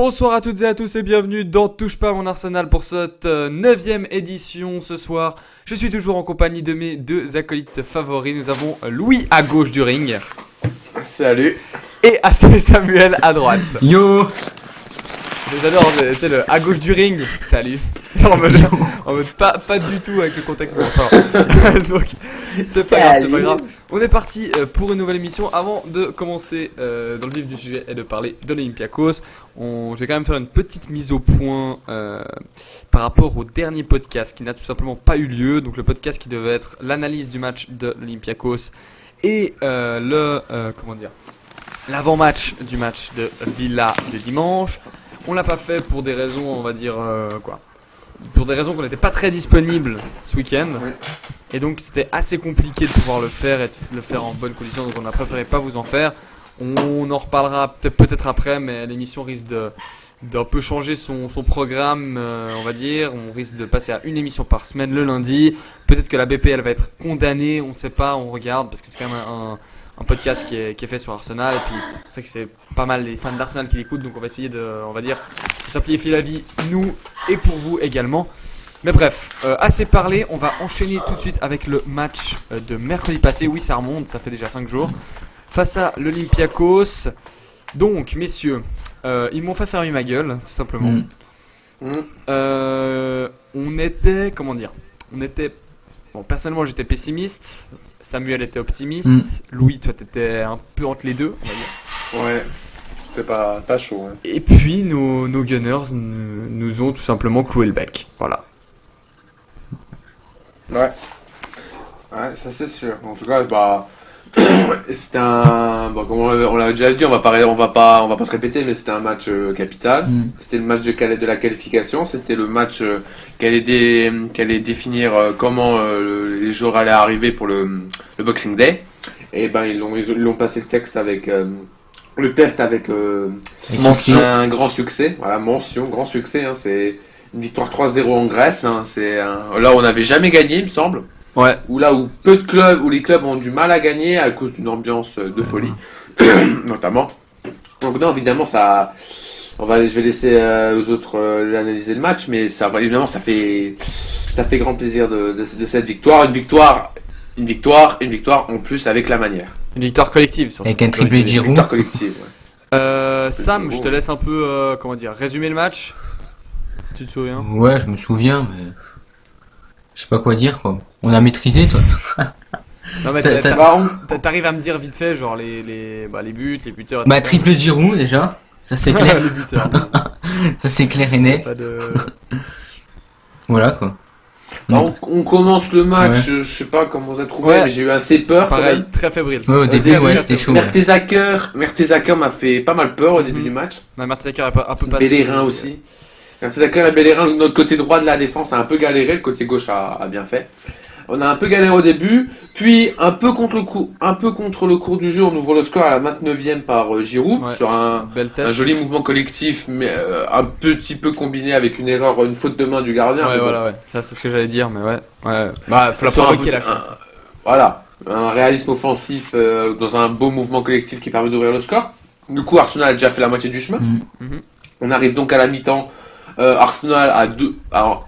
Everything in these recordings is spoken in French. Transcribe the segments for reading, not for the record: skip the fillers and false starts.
Bonsoir à toutes et à tous et bienvenue dans Touche pas à mon Arsenal pour cette 9ème édition ce soir. Je suis toujours en compagnie de mes deux acolytes favoris. Nous avons Louis à gauche du ring. Salut. Et Samuel à droite. Yo. J'adore, tu sais, le à gauche du ring. Salut. Genre en mode pas du tout avec le contexte. Bon, enfin, donc, c'est pas grave. On est parti pour une nouvelle émission. Avant de commencer dans le vif du sujet et de parler de l'Olympiakos, je vais quand même faire une petite mise au point par rapport au dernier podcast qui n'a tout simplement pas eu lieu. Donc, le podcast qui devait être l'analyse du match de l'Olympiakos et l'avant-match du match de Villa de dimanche. On l'a pas fait pour des raisons, on va dire, pour des raisons qu'on n'était pas très disponible ce week-end. Oui. Et donc c'était assez compliqué de pouvoir le faire et de le faire en bonne condition. Donc on a préféré pas vous en faire. On en reparlera peut-être après, mais l'émission risque d'un peu changer son programme, on va dire. On risque de passer à une émission par semaine le lundi. Peut-être que la BPL va être condamnée, on ne sait pas, on regarde, parce que c'est quand même un podcast qui est fait sur Arsenal, et puis c'est que c'est pas mal les fans d'Arsenal qui l'écoutent, donc on va essayer de simplifier la vie, nous et pour vous également. Mais bref, assez parlé, on va enchaîner tout de suite avec le match de mercredi passé. Oui, ça remonte, ça fait déjà 5 jours. Face à l'Olympiakos. Donc, messieurs, ils m'ont fait fermer ma gueule, tout simplement. On était, bon, personnellement j'étais pessimiste. Samuel était optimiste. Louis, toi t'étais un peu entre les deux, on va dire. Ouais, c'était pas chaud. Hein. Et puis nos Gunners nous ont tout simplement cloué le bec. Voilà. Ouais, ça c'est sûr. En tout cas, c'était comme on l'a déjà dit, on va pas se répéter, mais c'était un match capital. C'était le match de la qualification. C'était le match qui allait définir comment les joueurs allaient arriver pour le Boxing Day. Et ils l'ont passé le test avec un grand succès. Voilà, grand succès. Hein, c'est une victoire 3-0 en Grèce. Hein, là on n'avait jamais gagné, il me semble. Ouais. Où les clubs ont du mal à gagner à cause d'une ambiance de folie, notamment. Donc non, évidemment, je vais laisser aux autres analyser le match, mais ça fait grand plaisir de cette victoire. Une victoire en plus avec la manière. Une victoire collective, surtout. Avec un triplé de Giroud. Une victoire collective, ouais. Sam, je te laisse un peu, résumer le match, si tu te souviens. Ouais, je me souviens, mais je sais pas quoi dire, quoi. On a maîtrisé, toi. Non, mais t'arrives à me dire vite fait, genre les buts, les buteurs. Triple Giroud déjà, ça c'est clair. Les buteurs. Ça c'est clair et net. Voilà, quoi. On commence le match, je sais pas comment vous avez trouvé, mais j'ai eu assez peur. Pareil, très fébrile. Ouais, au début, c'était chaud. Mertesacker m'a fait pas mal peur au début du match. Non, Mertesacker est un peu passé. Bellerin aussi. Mertesacker et Bellerin, notre côté droit de la défense a un peu galéré, le côté gauche a bien fait. On a un peu galéré au début, puis un peu contre le cours du jeu, on ouvre le score à la 29e par Giroud, sur un joli mouvement collectif, mais un petit peu combiné avec une faute de main du gardien. Ouais, ça c'est ce que j'allais dire, mais ouais. Faut la provoquer la chance. Voilà, un réalisme offensif dans un beau mouvement collectif qui permet d'ouvrir le score. Du coup, Arsenal a déjà fait la moitié du chemin. On arrive donc à la mi-temps. Arsenal à 2. Alors,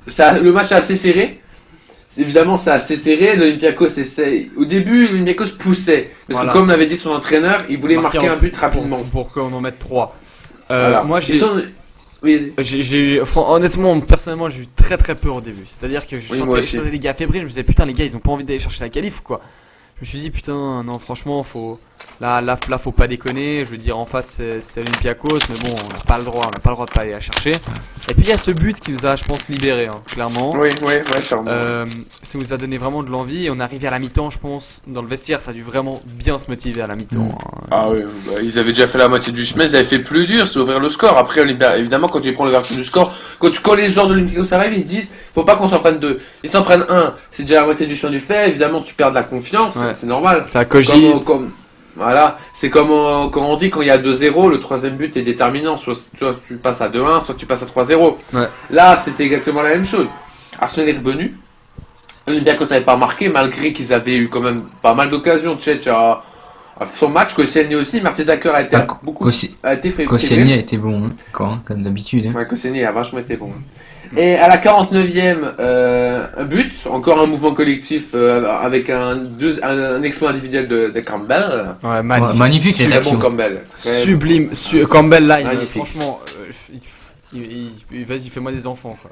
le match est assez serré. Évidemment, c'est assez serré. L'Olympiakos essaye. Au début, l'Olympiakos poussait. Parce que, comme l'avait dit son entraîneur, il voulait marquer un but rapidement. Pour qu'on en mette 3. Voilà. Moi, honnêtement, personnellement, j'ai eu très très peur au début. C'est-à-dire que je sentais les gars fébriles. Je me disais, putain, les gars, ils ont pas envie d'aller chercher la qualif ou quoi. Je me suis dit, putain, non, franchement, Là, faut pas déconner. Je veux dire, en face, c'est l'Olympiakos, mais bon, on n'a pas le droit de pas aller la chercher. Et puis il y a ce but qui nous a, je pense, libéré, clairement. Oui, sûrement. Ça nous a donné vraiment de l'envie. Et on est arrivé à la mi-temps, je pense, dans le vestiaire, ça a dû vraiment bien se motiver à la mi-temps. Ah oui, ils avaient déjà fait la moitié du chemin, ils avaient fait plus dur, c'est ouvrir le score. Après, évidemment, quand tu prends l'ouverture du score, quand les joueurs de l'Olympiakos arrivent, ils se disent, faut pas qu'on s'en prenne 2. Ils s'en prennent 1, c'est déjà la moitié du chemin du fait. Évidemment, tu perds de la confiance, c'est normal. Ça cogite. Voilà, c'est comme on dit quand il y a 2-0, le troisième but est déterminant. Soit tu passes à 2-1, soit tu passes à 3-0. Ouais. Là, c'était exactement la même chose. Arsenal est revenu. L'Olympiakos n'avait pas marqué, malgré qu'ils avaient eu quand même pas mal d'occasions. Tchèque Son match, Koscielny aussi, Mertesacker a été a été fait. Koscielny a été bon, hein, encore, hein, comme d'habitude. Hein. Ouais, Koscielny a vachement été bon. Et à la 49e, un but, encore un mouvement collectif avec un exploit individuel de Campbell. Ouais, magnifique. Ouais, magnifique cette Super action. bon Campbell. Sublime. Campbell là, Magnifique. franchement, vas-y, fais-moi des enfants. Quoi.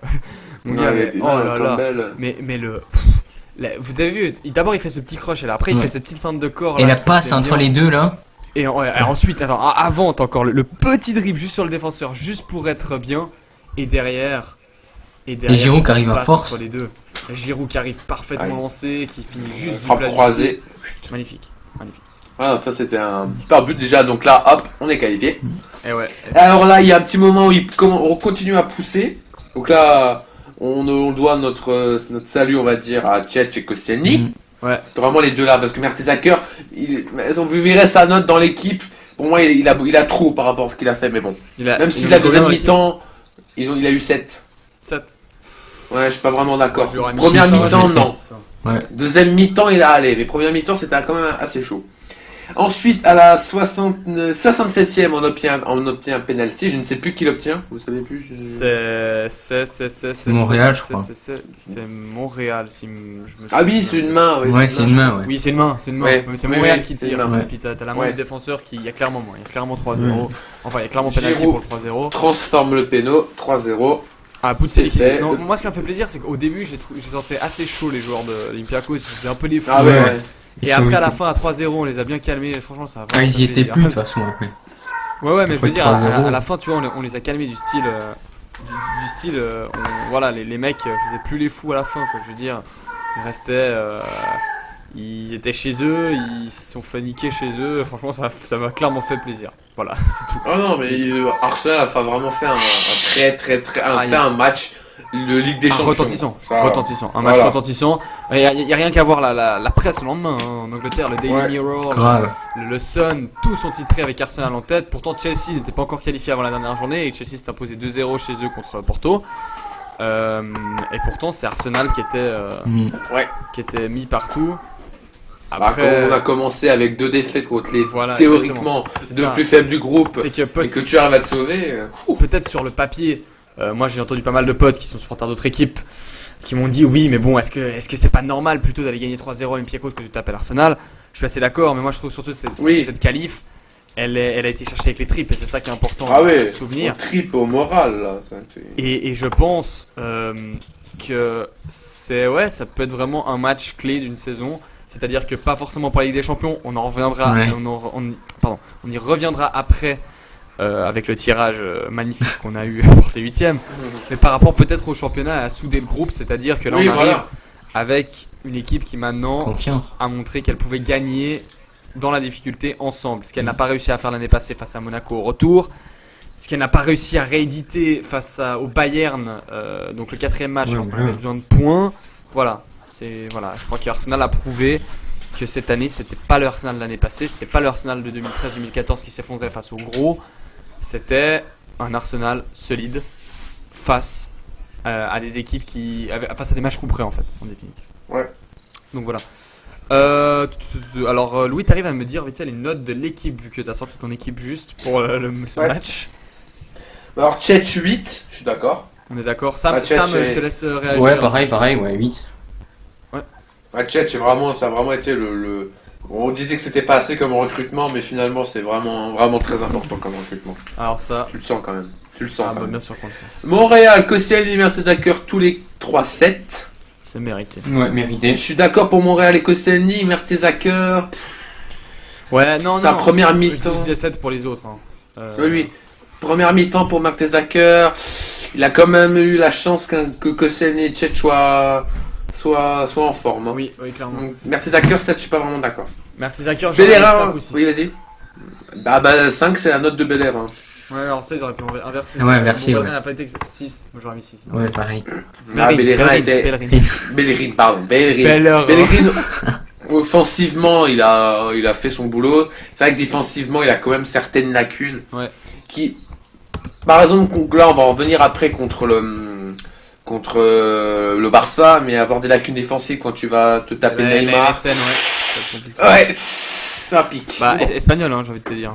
Mon Ouais, gars, il mais, était- oh là là. Campbell. Mais vous avez vu, d'abord il fait ce petit croche et là, après il Ouais. fait cette petite feinte de corps. Et là, la qui passe fait entre bien. les deux là. Et ensuite, attends, avant, t'as encore le petit dribble juste sur le défenseur, juste pour être bien. Et derrière. Et Giroud qui arrive à passe force. entre les deux. Et Giroud qui arrive parfaitement Ouais. lancé, qui finit juste du Frappe plat du croisée. pied. Magnifique. Ah, ça c'était un super but déjà, donc là, hop, on est qualifié. Et ouais. Alors là, il y a un petit moment où on continue à pousser. Donc là, on doit notre salut, on va dire, à Tchetch et Koscielny. Mm. Ouais. Vraiment les deux là, parce que Mertesacker, on verrait sa note dans l'équipe. Pour moi, il a trop par rapport à ce qu'il a fait, mais bon. Même si la deuxième mi-temps, il a eu 7. 7. Ouais, je suis pas vraiment d'accord. Je lui aurais mis Première 6, mi-temps, j'aurais mis non. 6. Deuxième mi-temps, il a allé, mais première mi-temps, c'était quand même assez chaud. Ensuite, à la 67e, on obtient un penalty. Je ne sais plus qui l'obtient. Vous savez plus C'est Montréal, je crois. C'est Montréal, si je me Ah oui, souviens. c'est une main. Oui, Ouais, c'est une main, ouais. Oui, c'est une main. Ouais. Mais c'est Oui, Montréal oui, qui c'est une tire. main. Et puis t'as la main Ouais. du défenseur qui. Il y a clairement 3-0. Ouais. Enfin, il y a clairement penalty Giroud. pour le 3-0. Transforme le péno. 3-0. Ah, Poutselli qui. fait. Non, moi, ce qui m'a fait plaisir, c'est qu'au début, j'ai senti assez chaud les joueurs de l'Olympiakos. C'était un peu les fous. Ah ouais, Ouais. ouais. Et Ils après, sont- à la fin, à 3-0, on les a bien calmés. Franchement, ça a Ah, vraiment ils fait y étaient plaisir. plus de toute façon après. Ouais, mais je veux Après dire, 3-0. à la fin, tu vois, on les a calmés du style. Du style. Voilà, les mecs faisaient plus les fous à la fin, quoi. Je veux dire, ils restaient. Ils étaient chez eux, ils se sont fait niquer chez eux. Franchement, ça m'a clairement fait plaisir. Voilà, c'est tout. Oh non, mais Arsenal a vraiment fait Ah, un match de Ligue des Champions. Retentissant, Ça, retentissant, un match voilà. retentissant. Il y a rien qu'à voir la presse le lendemain hein, en Angleterre, le Daily Ouais. Mirror, Grave. le Sun, tous sont titrés avec Arsenal en tête. Pourtant Chelsea n'était pas encore qualifié avant la dernière journée et Chelsea s'est imposé 2-0 chez eux contre Porto. Et pourtant c'est Arsenal Mm. qui était mis partout. Bah, Après, quand on a commencé avec 2 défaites contre les Voilà, théoriquement c'est 2 ça. plus faibles du groupe c'est que et que tu arrives à te sauver. peut-être sur le papier, moi j'ai entendu pas mal de potes qui sont supporters d'autres équipes qui m'ont dit oui mais bon est-ce que c'est pas normal plutôt d'aller gagner 3-0 à Olympiakos que tu tapes à l'Arsenal. Je suis assez d'accord mais moi je trouve surtout que cette qualif elle a été cherchée avec les tripes et c'est ça qui est important Ah à ouais, se souvenir. on tripe au moral là. Et je pense que ça peut être vraiment un match clé d'une saison. C'est-à-dire que pas forcément pour la Ligue des Champions, on en reviendra, Ouais. on y reviendra après avec le tirage magnifique qu'on a eu pour ces huitièmes. Mais par rapport peut-être au championnat à souder le groupe, c'est-à-dire que là Oui, on arrive voilà. avec une équipe qui maintenant Confiance. a montré qu'elle pouvait gagner dans la difficulté ensemble. Ce qu'elle n'a pas réussi à faire l'année passée face à Monaco au retour. Ce qu'elle n'a pas réussi à rééditer face au Bayern, donc le 4e match, Ouais, alors qu'on ouais. avait besoin de points. Voilà, je crois qu'Arsenal a prouvé que cette année, c'était pas le Arsenal de l'année passée, c'était pas le Arsenal de 2013-2014 qui s'effondrait face au gros. C'était un Arsenal solide face à des équipes face à des matchs couperés en fait, en définitive. Ouais. Donc voilà. Alors Louis, t'arrives à me dire vite fait les notes de l'équipe vu que t'as sorti ton équipe juste pour ce Ouais. match. Alors Tchetch 8, je suis d'accord. On est d'accord. Sam, Tchetch je te laisse réagir. Ouais, pareil, ouais, 8. Tchetch ça a vraiment été le. On disait que c'était pas assez comme recrutement, mais finalement c'est vraiment très important comme recrutement. Alors ça, Tu le sens quand même. Tu le sens quand même. bien sûr qu'on le sait. Montréal, Koscielny, Mertesacker, tous les 3-7. C'est mérité. Ouais, Je mérité. suis d'accord pour Montréal et Koscielny, Mertesacker. Ouais, non, Sa première Je mi-temps. disais 7 pour les autres. Hein. Oui. Première mi-temps pour Mertesacker. Il a quand même eu la chance que Koscielny et Tchetch soient en forme. Hein. Oui, clairement. Donc, Mertesacker, 7, je suis pas vraiment d'accord. Mertesacker, j'aurais mis Bellerin, 5 ou 6. oui, vas-y. Bah 5, c'est la note de Bellerin. Ouais, alors ça, ils auraient pu inverser. Ouais, inverser, Bon, ouais. Bellerin n'a pas été 6. Moi, j'aurais mis 6. Ouais, pareil. Bellerin était. Bellerin. Bellerin, pardon. Bellerin. Bellerin, offensivement, il a fait son boulot. C'est vrai que défensivement, il a quand même certaines lacunes. Ouais. Qui, par exemple, là, on va en revenir après contre le Barça, mais avoir des lacunes défensives quand tu vas te taper La Neymar. MSN, ouais. Ça va être compliqué. Ouais, Ça pique. Bah, Bon. espagnol, hein, j'ai envie de te dire.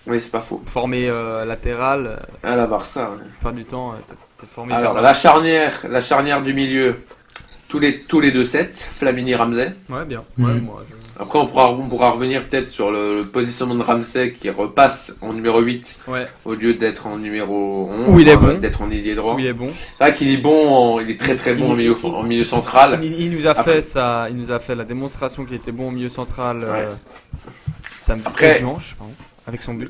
Oui, c'est pas faux. Formé latéral, À la Barça. Ouais. pas du temps, t'es formé Alors, vers la charnière du milieu, tous les 2-7, Flamini Ramsey. Ouais, bien. Mhm. Ouais, moi, Après, on pourra revenir peut-être sur le positionnement de Ramsey qui repasse en numéro 8 ouais. au lieu d'être en numéro 11. Où il est bon. D'être en ailier droit. Oui, il est bon. C'est vrai qu'il est bon, il est très très bon en milieu central. Il nous a Après- il nous a fait la démonstration qu'il était bon au milieu central samedi Après- dimanche, pardon, avec son but.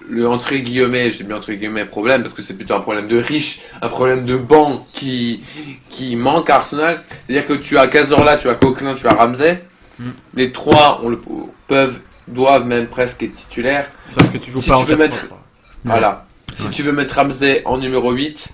Le entre guillemets, je dis bien entre guillemets problème parce que c'est plutôt un problème de riche, un problème de banc qui manque à Arsenal. C'est-à-dire que tu as Cazorla, tu as Coquelin, tu as Ramsey. Les trois doivent même presque être titulaires. Sauf que tu joues Si pas tu en veux 4-3-3. mettre- Voilà. Si tu veux mettre Ramsey en numéro 8,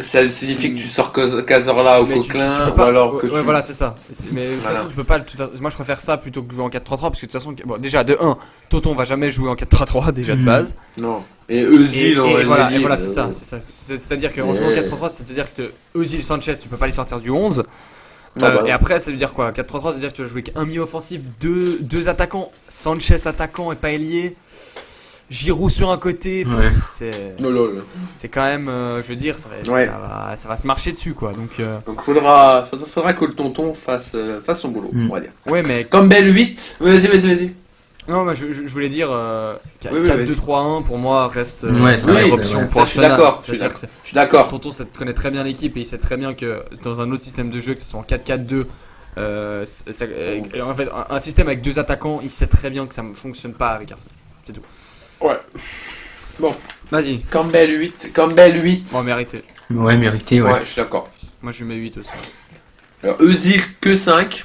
ça signifie que tu sors Cazorla ou Mais Coquelin tu peux ou pas- alors que ouais, tu... voilà, c'est ça. Mais de toute Voilà. façon, tu peux pas. Moi, je préfère ça plutôt que jouer en 4-3-3 parce que de toute façon, bon, déjà de 1, Tonton va jamais jouer en 4-3-3 déjà de base. Non. Et Özil en Et voilà, ailier, c'est ça. C'est-à-dire qu'en jouant en 4-3-3, c'est-à-dire que Özil, Sanchez, tu peux pas les sortir du 11. bah, Et après, ça veut dire quoi? 4-3-3, ça veut dire que tu vas jouer qu'un milieu offensif, deux attaquants, Sanchez attaquant et pas ailier, Giroud sur un côté. Ouais. C'est quand même, je veux dire, Ouais. ça va se marcher dessus quoi. Donc, Donc faudra que le tonton fasse son boulot, on va dire. ouais, mais Campbell 8. Vas-y. non, mais je voulais dire, Oui, 4-2-3-1 pour moi reste Ouais, la meilleure oui, option ouais. pour Ça, je suis Arsenal. d'accord, C'est-à-dire que Je suis d'accord. Tonton connaît très bien l'équipe et il sait très bien que dans un autre système de jeu, que ce soit en 4-4-2, en fait, un système avec deux attaquants, il sait très bien que ça ne fonctionne pas avec Arsenal. C'est tout. Ouais. Vas-y. Campbell 8. Bon, mérité. Ouais, mérité, ouais. Ouais, je suis d'accord. Moi, je lui mets 8 aussi. Alors Özil que 5.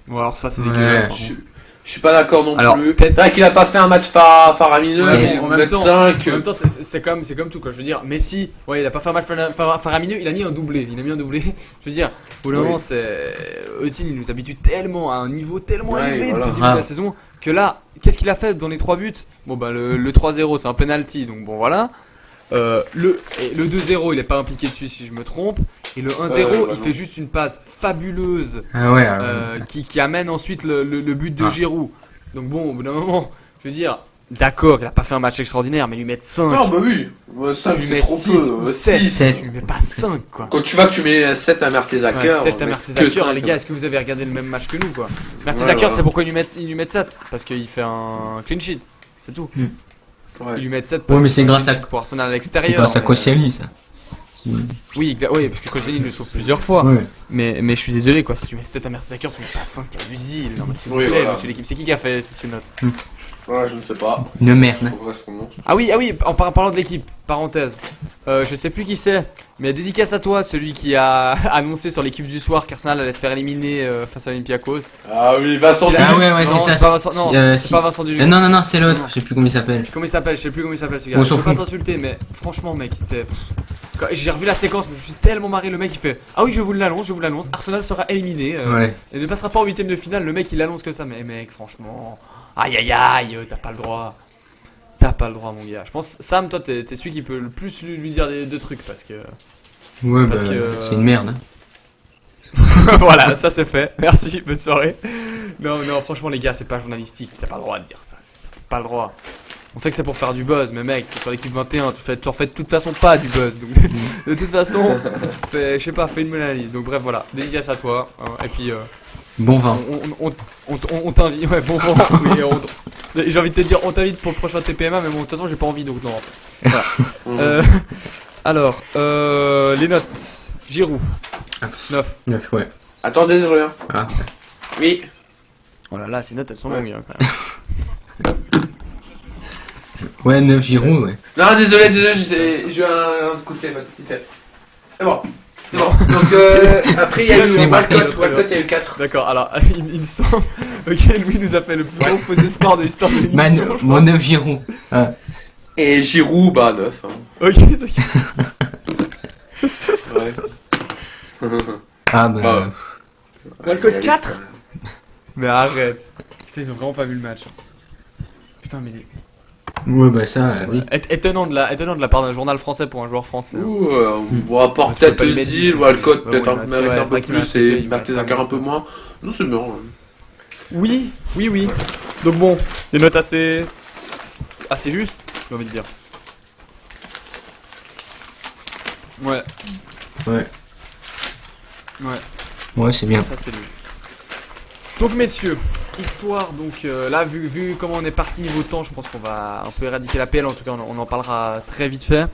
Bon, alors ça, c'est Ouais. dégueulasse. par Je contre. je suis pas d'accord non Alors, plus. peut-être- C'est vrai qu'il a pas fait un match faramineux, Ouais, mais bon, en même mettre temps- 5. En même temps, c'est comme tout quoi. Je veux dire, Messi, ouais, il a pas fait un match faramineux, il a mis un doublé. Je veux dire, au bout d'un Oui. moment, Özil, il nous habitue tellement à un niveau tellement Ouais, élevé voilà. depuis le début de la saison que là, qu'est-ce qu'il a fait dans les 3 buts? Bon, bah, le 3-0, c'est un penalty, donc bon, voilà. Le 2-0, il est pas impliqué dessus si je me trompe. Et le 1-0, Ouais, il non. fait juste une passe fabuleuse Ah ouais, qui amène ensuite le but de Ah. Giroud. Donc bon, au bout d'un moment, je veux dire, d'accord, il a pas fait un match extraordinaire, mais lui mettre 5. Non, bah oui. tu 5 lui c'est mets trop 6 peu. ou 7, 7. tu lui mets pas 5 quoi. Quand tu vois que tu mets 7 à Mertesacker. 7 à Mertesacker, cinq, les gars, est-ce que vous avez regardé le même match que nous quoi? Ouais, Mertesacker, voilà. tu sais pourquoi ils lui mettent 7? Parce qu'il fait un clean sheet, c'est tout. Ouais. Ils lui mettent 7 Ouais, mais c'est qu'il fait un grâce clean à- sheet pour Arsenal à c'est l'extérieur. grâce à mais- Koscielny, ça. Oui, parce que Koscielny le sauve plusieurs fois. Ouais. Mais je suis désolé quoi, si tu mets 7 à Mertesacker, tu mets pas 5 à Özil. Non mais s'il vous Oui, plaît, voilà. monsieur l'équipe, c'est qui a fait ces notes? Ouais, je ne sais pas. Une merde. Faudrait se prononcer. Ah oui, en parlant de l'équipe, parenthèse, je sais plus qui c'est, mais dédicace à toi, celui qui a annoncé sur l'équipe du soir qu'Arsenal allait se faire éliminer face à Olympiakos. Ah oui, Vincent Il a- Ah ouais, ouais, Non, c'est ça. c'est pas Vincent- non, c'est si. pas Vincent Duluc. Non, c'est l'autre, Non. je sais plus comment il s'appelle. Comment il s'appelle? Je sais plus comment il s'appelle ce gars. On Je s'en veux pas fout. t'insulter, mais franchement, mec, j'ai revu la séquence, mais je suis tellement marré. Le mec il fait: ah oui, je vous l'annonce, Arsenal sera éliminé Ouais. et ne passera pas en huitième de finale. Le mec il annonce que ça, mais mec, franchement, aïe aïe aïe, t'as pas le droit. T'as pas le droit, mon gars. Je pense, Sam, toi, t'es celui qui peut le plus lui dire des trucs parce que. Ouais, Parce bah, que- c'est une merde. Hein. Voilà, ça c'est fait. Merci, bonne soirée. Non, franchement, les gars, c'est pas journalistique. T'as pas le droit de dire ça. T'as pas le droit. On sait que c'est pour faire du buzz, mais mec, t'es sur l'équipe 21, tu en fais de toute façon pas du buzz. Donc, de toute façon, je sais pas, fais une bonne analyse. Donc, bref, voilà. Dédicace à toi. Hein, et puis, Bon vent. on t'invite. Ouais, bon vent. Oui, j'ai envie de te dire, on t'invite pour le prochain TPMA, mais bon, de toute façon, j'ai pas envie, donc non. Voilà. Alors, les notes. Giroud. 9. 9, ouais. Attendez, je reviens. Ah. Oui. Oh là là, ces notes, elles sont Ouais. longues. Hein, quand même. Ouais, 9 Giroud, ouais. Non, désolé, j'ai eu un coup de téléphone. Vite fait. C'est bon. C'est bon. Donc, après, il y a eu C'est marqué. Walcott, il y a eu 4. D'accord, alors, il me semble. Ok, Louis nous a fait le plus gros faux espoir de l'histoire de l'émission. Man, je crois. mon 9 Giroud. Ah. Et Giroud, bah 9. Ok, Ah, bah. Ah. Walcott 4. Mais arrête. Putain, ils ont vraiment pas vu le match. Putain, mais. Ouais, bah ça, oui. Étonnant de la part d'un journal français pour un joueur français. Hein. Ouh, on va pas Tu peux peut-être pas les mettre Özil, dix, Walcott ouais, peut-être ouais, mérite ouais, un c'est peu vrai qu'il plus m'a et fait, il m'a Mertesacker fait un peu moins. Non, c'est bien. Oui. Donc bon, des notes assez justes, j'ai envie de dire. Ouais. Ouais, c'est bien. Ça c'est logique. Donc messieurs, histoire donc là vu comment on est parti niveau temps, je pense qu'on va un peu éradiquer la PL, en tout cas on en parlera très vite fait.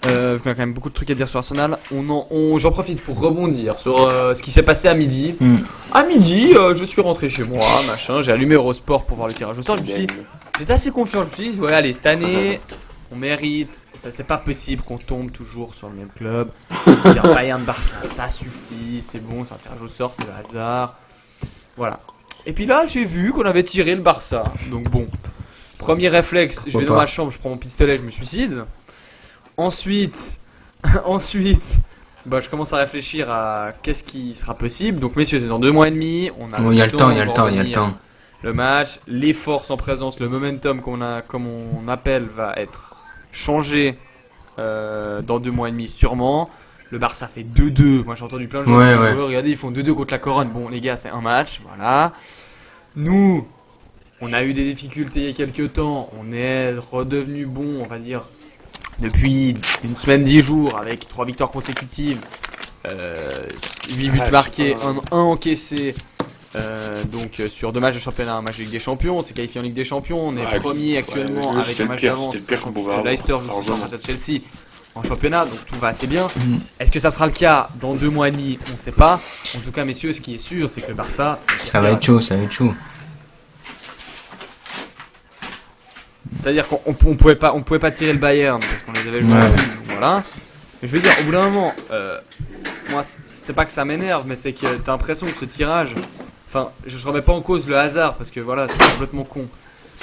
Vu qu'on a quand même beaucoup de trucs à dire sur Arsenal, j'en profite pour rebondir sur ce qui s'est passé à midi. À midi, je suis rentré chez moi, machin, j'ai allumé Eurosport pour voir le tirage au sort, j'étais assez confiant, je me suis dit ouais allez cette année on mérite, ça c'est pas possible qu'on tombe toujours sur le même club. Dire Bayern Barça, ça suffit, c'est bon, c'est un tirage au sort, c'est le hasard. Voilà. Et puis là, j'ai vu qu'on avait tiré le Barça. Donc bon, premier réflexe, je vais dans ma chambre, je prends mon pistolet, je me suicide. Ensuite, bah, je commence à réfléchir à qu'est-ce qui sera possible. Donc messieurs, c'est dans 2 mois et demi. On a il y a le temps. Le match, les forces en présence, le momentum comme on appelle, va être changé dans 2 mois et demi sûrement. Le Barça fait 2-2. Moi j'ai entendu plein de gens qui disent regardez, ils font 2-2 contre la Corogne. Bon les gars, c'est un match, voilà. Nous, on a eu des difficultés il y a quelques temps. On est redevenu bon, on va dire, depuis une semaine, 10 jours, avec 3 victoires consécutives, 8 buts marqués, 1 encaissé. Donc sur 2 matchs de championnat, un match de Ligue des Champions, on s'est qualifié en Ligue des Champions, on est premier actuellement avec un match d'avance. Leicester joue face à Chelsea en championnat, donc tout va assez bien. Est-ce que ça sera le cas dans 2 mois et demi? On sait pas. En tout cas messieurs, ce qui est sûr, c'est que le Barça, ça va être chaud. C'est-à-dire qu'on pouvait pas tirer le Bayern parce qu'on les avait joués à donc voilà. Mais je veux dire, au bout d'un moment, moi c'est pas que ça m'énerve, mais c'est que t'as l'impression que ce tirage, enfin, je remets pas en cause le hasard parce que voilà, c'est complètement con.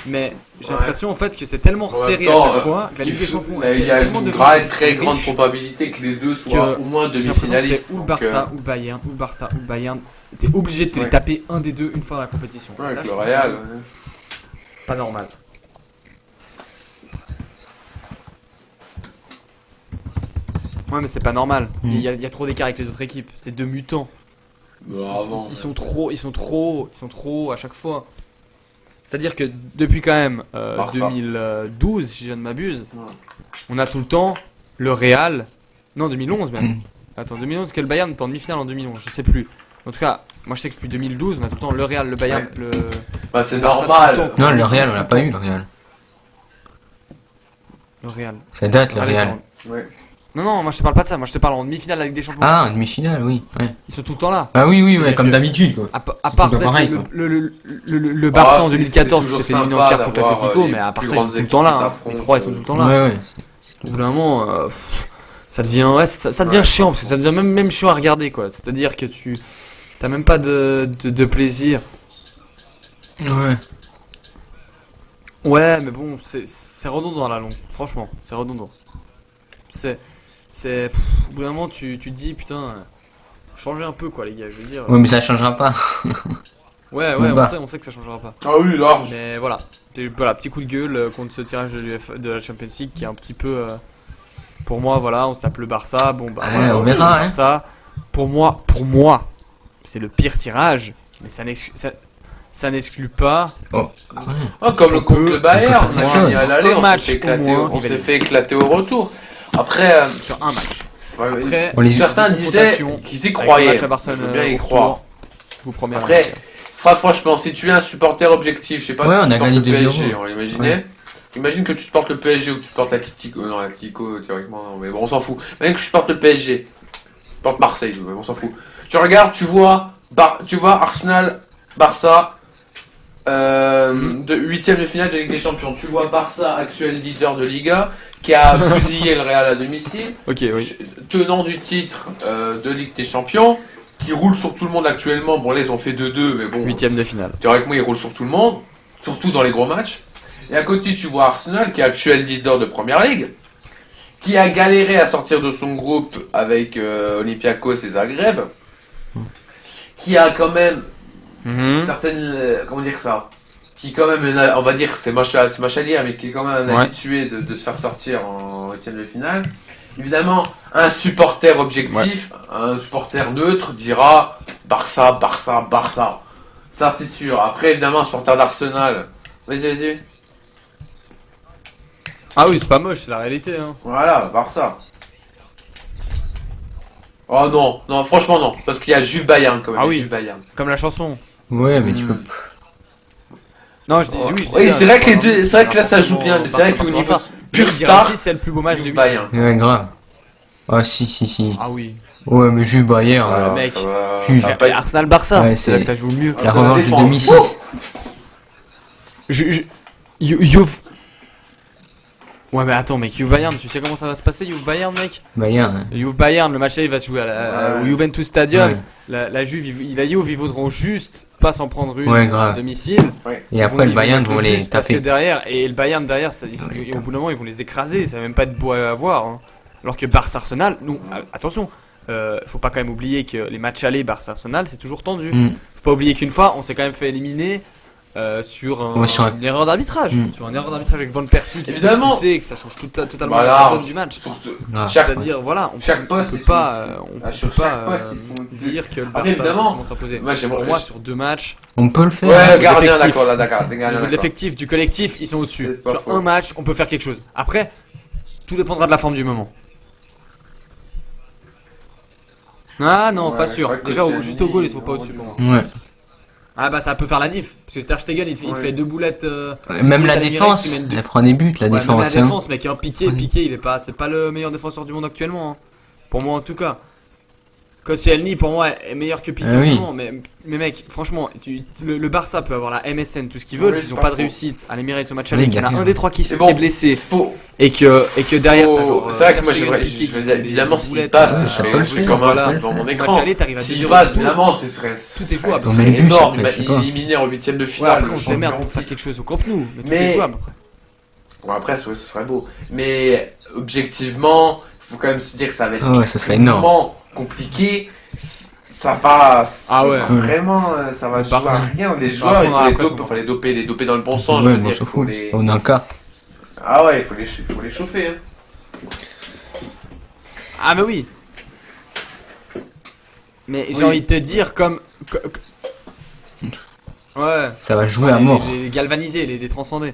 Mais j'ai l'impression en fait que c'est tellement serré à chaque fois que la Ligue des Champions, il y a une très grande probabilité que les deux soient au moins demi-finalistes. C'est ou le Barça ou le Bayern, ou le Barça ou le Bayern. T'es obligé de te les taper un des deux une fois dans la compétition. Ouais, ça, avec le Real. Pas normal. Ouais, mais c'est pas normal. Il y a trop d'écart avec les autres équipes. C'est 2 mutants. Ils sont trop à chaque fois. C'est-à-dire que depuis quand même 2012, si je ne m'abuse, on a tout le temps le Real. Non, 2011 même. Attends, 2011, que le Bayern était en demi-finale en 2011, je sais plus. En tout cas, moi je sais que depuis 2012, on a tout le temps le Real, le Bayern, le. Bah, c'est normal. Non, le Real, on l'a pas eu, le Real. Le Real. Ça date, le Real. Ouais. Non, moi je te parle pas de ça, moi je te parle en demi-finale avec des champions. Ah, en demi-finale, oui. Ouais. Ils sont tout le temps là. Ah oui, comme d'habitude, quoi. À part peut-être le Barça en 2014 qui s'est fait éliminer en quart contre l'Atlético, mais à part ça, ils sont tout le temps là. Les 3 ils sont tout le temps là. Ouais. Au bout d'un moment, ça devient chiant, parce que ça devient même chiant à regarder, quoi. C'est-à-dire que t'as même pas de plaisir. Ouais, mais bon, c'est redondant à la longue. Franchement, c'est redondant. Au bout d'un moment, tu te dis, putain, changez un peu, quoi, les gars, je veux dire. Ouais, mais ça changera pas. Ouais, on sait que ça changera pas. Ah oui, large. Mais voilà, petit coup de gueule contre ce tirage de la Champions League qui est un petit peu. Pour moi, voilà, on se tape le Barça. Bon, bah, voilà, on verra, le Barça. Pour moi, c'est le pire tirage, mais ça n'exclut pas. Comme le contre le Bayern, on a gagné à l'aller, on s'est fait éclater au retour. Après, sur un match. Après, certains disaient qu'ils y croyaient. Je veux bien y croire. Je vous promets. Après, franchement, si tu es un supporter objectif, je sais pas, on a gagné le PSG, on l'imaginait. Imagine que tu supportes le PSG ou que tu supportes l'Atlético. Non, l'Atlético, théoriquement, non, mais bon, on s'en fout. Imagine que tu supportes le PSG. Tu supportes Marseille, on s'en fout. Tu regardes, tu vois Arsenal, Barça, de 8ème de finale de Ligue des Champions. Tu vois Barça, actuel leader de Liga, qui a fusillé le Real à domicile. Tenant du titre de Ligue des Champions, qui roule sur tout le monde actuellement. Bon, là, ils ont fait 2-2, mais bon. 8ème de finale. Théoriquement, ils roulent sur tout le monde, surtout dans les gros matchs. Et à côté, tu vois Arsenal, qui est actuel leader de Première Ligue, qui a galéré à sortir de son groupe avec Olympiakos et Zagreb, qui a quand même certaines, comment dire ça, qui quand même, on va dire, c'est moche à dire, mais qui est quand même habitué de se faire sortir en 8ème de finale. Évidemment, un supporter objectif, un supporter neutre dira Barça. Ça, c'est sûr. Après, évidemment, un supporter d'Arsenal. Vas-y. Ah oui, c'est pas moche, c'est la réalité. Hein. Voilà, Barça. Oh non, franchement non. Parce qu'il y a Juve Bayern quand même. Ah oui. Juve Bayern. Comme la chanson. Ouais, mais tu peux. Non, je dis oui. Oui, c'est vrai que les deux, c'est vrai que là ça joue bien, mais c'est vrai qu'au niveau pur star, c'est le plus beau match de Juve 8. Bayern. Ouais, grave. Ah, si. Ah oui. Ouais, mais Juve Bayern. Ça va, mec. ça va, Juve. ça va pas être- Arsenal Barça, Ouais, c'est là que c'est- ça joue mieux. La ça revanche de défend. 2006. Juve. Ouais, mais attends, mec, Juve Bayern, tu sais comment ça va se passer, Juve Bayern, mec? Bayern. Hein. Juve Bayern, le match là, il va se jouer au Juventus Stadium. Ouais. La Juve, la Juve, ils voudront juste pas s'en prendre une Ouais, à grave. domicile. Et après, le Bayern mettre vont le les plus parce que taper. derrière, et le Bayern derrière, au bout d'un moment, ils vont les écraser. Ça va même pas être beau à voir. Hein. Alors que Barça-Arsenal, non, attention, faut pas quand même oublier que les matchs allés Barça-Arsenal, c'est toujours tendu. Faut pas oublier qu'une fois, on s'est quand même fait éliminer. Sur une erreur d'arbitrage, sur une erreur d'arbitrage avec Van Persie qui Évidemment. s'est poussé, que ça change totalement Voilà. la donne du match. Surtout- Ah. C'est-à-dire voilà, on Chaque poste, peut ils pas, font- on Ah, peut sur pas chaque poste, ils font- dire que le Après, Barça va évidemment, forcément s'imposer. moi, j'aimerais- Pour moi, sur deux matchs, On peut le faire. Ouais, gardien, l'effectif. d'accord, là, d'accord. au niveau de l'effectif, du collectif, ils sont au-dessus. C'est pas Sur faux. un match, on peut faire quelque chose. Après, tout dépendra de la forme du moment. Ah non, Ouais, pas c'est sûr. vrai que Déjà, c'est juste au goal, ils sont mis, pas non, au-dessus pour moi. Ouais. Ah bah ça peut faire la diff. Parce que Ter Stegen, il te Ouais. fait deux boulettes. Même la Almirex, défense, qui mène deux- elle prend des buts, la Ouais, même défense. la hein. défense, mec, Piqué, Ouais. Piqué, c'est pas le meilleur défenseur du monde actuellement. Hein. Pour moi, en tout cas. Koscielny, pour moi, est meilleur que Piqué Ah en oui. ce moment. Mais mec, franchement, le Barça peut avoir la MSN, tout ce qu'ils veulent. Oui, S'ils c'est ont pas pas de faux. réussite à l'Emirates au match Oui, aller, qu'il y en a derrière. un des trois qui C'est est bon. blessé. Faut. Et que derrière, t'as genre. C'est vrai que Ter moi, Stegen, j'aimerais, Piqué qui je faisais, fait des évidemment, s'il boulettes, passe, Ouais, je ça peut serais le juste faire. comme Voilà. un devant mon Au match écran. aller, t'arrives à S'il 2-0 passe, retour. évidemment, ce serait. Tout est jouable. On met les buts, énorme, après, je sais pas. éliminé en huitième de Ouais, finale. après, on se champion démerde pour titre. faire quelque chose au Camp Nou. Mais tout Mais- est jouable. Bon, après, ce serait beau. Mais objectivement, il faut quand même se dire que ça va être Ouais, ça serait énorme. extrêmement compliqué. Ça va. Ah ouais. Vraiment, ça va Le jouer à Barça. rien. Les Bah, joueurs, après, il on a faut les l'impression doper, les doper dans le bon sens. je Ouais, veux bon, on dire, s'en faut fout. les- On a un cas. Ah ouais, faut les chauffer. Hein. Ah, mais oui. Mais j'ai Oui. envie de te dire, comme. Ouais. Ça va jouer à mort. Les galvaniser, les transcender.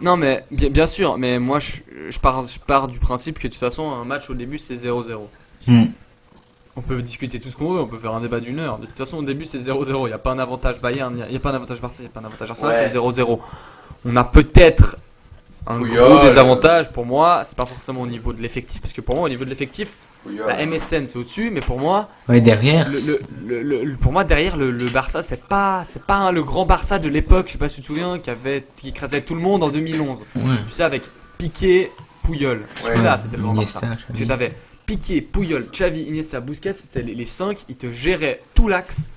Non, mais bien sûr, mais moi je pars du principe que de toute façon, un match au début c'est 0-0. Hmm. On peut discuter tout ce qu'on veut, on peut faire un débat d'une heure. De toute façon, au début c'est 0-0. Il n'y a pas un avantage Bayern, il n'y a pas un avantage Barça, il n'y a pas un avantage Arsenal, Ouais. c'est 0-0. On a peut-être un Oui, gros oh, désavantage pour moi, c'est pas forcément au niveau de l'effectif, parce que pour moi, au niveau de l'effectif, Oui, la MSN c'est au-dessus, mais pour moi, Ouais, derrière. pour moi derrière le Barça c'est pas le grand Barça de l'époque, je sais pas si tu te souviens, qui écrasait tout le monde en 2011. Ouais. Tu sais, avec Piqué, Puyol. Celui-là, c'était le grand Iniesta, Barça. Xavi. Parce que t'avais Piqué, Puyol, Xavi, Iniesta, Busquets, c'était les 5, ils te géraient tout l'axe.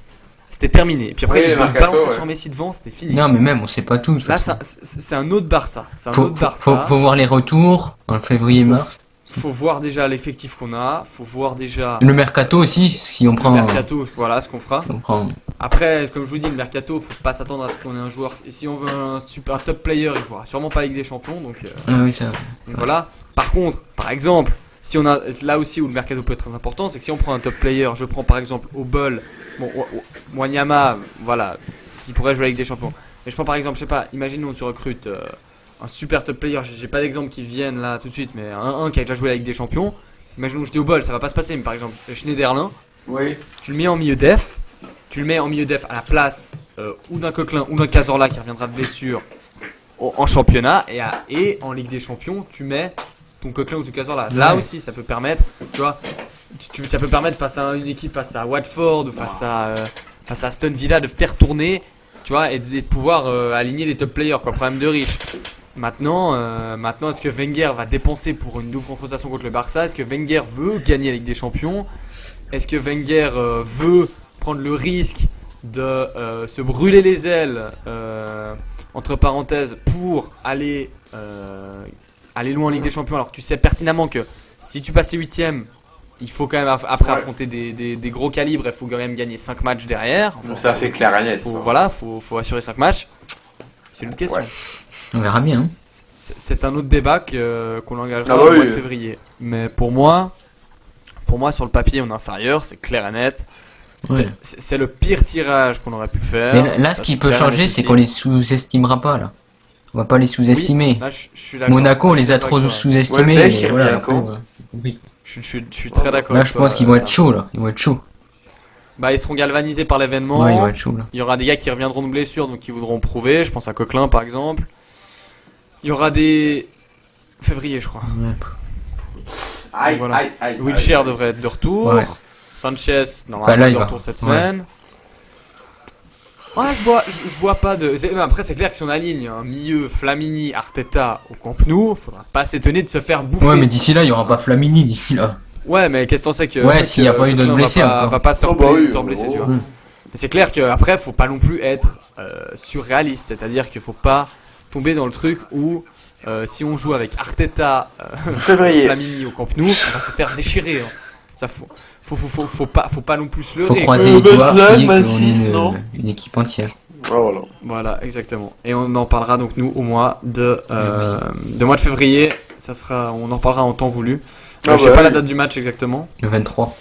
C'était terminé. Et puis après, Oui, ils le mercato, balançaient ouais. sur Messi devant, c'était fini. Non, mais même, on sait pas tout. de toute Là, façon. c'est un autre Barça. C'est un Faut, autre faut, Barça. faut voir les retours en février-mars. Faut voir déjà l'effectif qu'on a. Faut voir déjà Le mercato aussi, si on le prend. mercato. Voilà ce qu'on fera. On prend. Après, comme je vous dis, le mercato, faut pas s'attendre à ce qu'on ait un joueur. Et si on veut un top player, il jouera sûrement pas avec des champions. Donc Ah oui, ça. voilà. Par contre, par exemple, si on a là aussi où le mercato peut être très important, c'est que si on prend un top player, je prends par exemple Obol, bon, Wanyama, voilà, s'il pourrait jouer avec des champions. Mais je prends par exemple, je sais pas, imaginons tu recrutes un super top player, j'ai pas d'exemple qui viennent là tout de suite, mais un qui a déjà joué avec des champions. Imaginons je dis Obol, ça va pas se passer, mais par exemple Schneiderlin, Oui. tu le mets en milieu def, à la place ou d'un Coquelin ou d'un Cazorla qui reviendra de blessure en championnat, et en Ligue des Champions, tu mets ton Coquelin ou ton Cazorla. Là Ouais. aussi, ça peut permettre, tu vois, ça peut permettre face à une équipe, face à Watford ou face à Aston Villa de faire tourner, tu vois, et de pouvoir aligner les top players, quoi, problème de riche. Maintenant, est-ce que Wenger va dépenser pour une double confrontation contre le Barça? Est-ce que Wenger veut gagner la Ligue des Champions? Est-ce que Wenger veut prendre le risque de se brûler les ailes, entre parenthèses, pour aller loin en Ligue des Champions, alors que tu sais pertinemment que si tu passes les huitièmes, il faut quand même après Ouais. affronter des gros calibres, il faut quand même gagner 5 matchs derrière. Enfin, Ça fait clair et net. ça. faut assurer 5 matchs. C'est une autre question. Ouais. On verra bien. C'est un autre débat qu'on engagera Ah bah au mois oui. de février. Mais pour moi, sur le papier, on est inférieur, c'est clair et net. Ouais. C'est le pire tirage qu'on aurait pu faire. Mais là, ce Ça, qui c'est peut clair et changer, net c'est ici. qu'on les sous-estimera pas, là. On va pas les sous-estimer. Là, je suis d'accord. Monaco, on Là, je suis les a d'accord trop avec toi. sous-estimés. Ouais, le mec, et il voilà, revient après, quand oui. Je suis très d'accord Là, avec je toi, pense qu'ils vont ça. être chauds, là. Ils vont être chauds. Bah, ils seront galvanisés par l'événement. Ouais, ils vont être chauds, là. Il y aura des gars qui reviendront de blessure, donc qui voudront prouver. Je pense à Coquelin, par exemple. Il y aura des... Février, je crois. Aïe, Voilà. aïe, aïe. Wilshere aïe. devrait être de retour. Ouais. Sanchez, Bah, normalement, là, de il va. retour cette Ouais. semaine. Ouais, je vois pas de. Mais après, c'est clair que si on aligne un milieu Flamini, Arteta au Camp Nou, faudra pas s'étonner de se faire bouffer. Ouais, mais d'ici là, il y aura pas Flamini, d'ici là. Ouais, mais qu'est-ce que t'en sais que. Ouais, s'il y a pas eu d'autres Coquelin blessés encore. va pas se Oh, bah reblesser, oui, se reblesser, tu vois. Mm. Mais c'est clair qu'après, faut pas non plus être surréaliste. C'est-à-dire qu'il faut pas tomber dans le truc où si on joue avec Arteta, Février. Flamini au Camp Nou, on va se faire déchirer. Hein. Ça faut pas non plus se Faut leurrer. croiser les doigts Butland, et qu'on Mansis, ait non une équipe entière. Ah, voilà. Voilà, exactement. Et on en parlera donc nous au mois de mois de février. Ça sera, on en parlera en temps voulu. Ah Je sais bah pas la oui. date du match exactement. Le 23.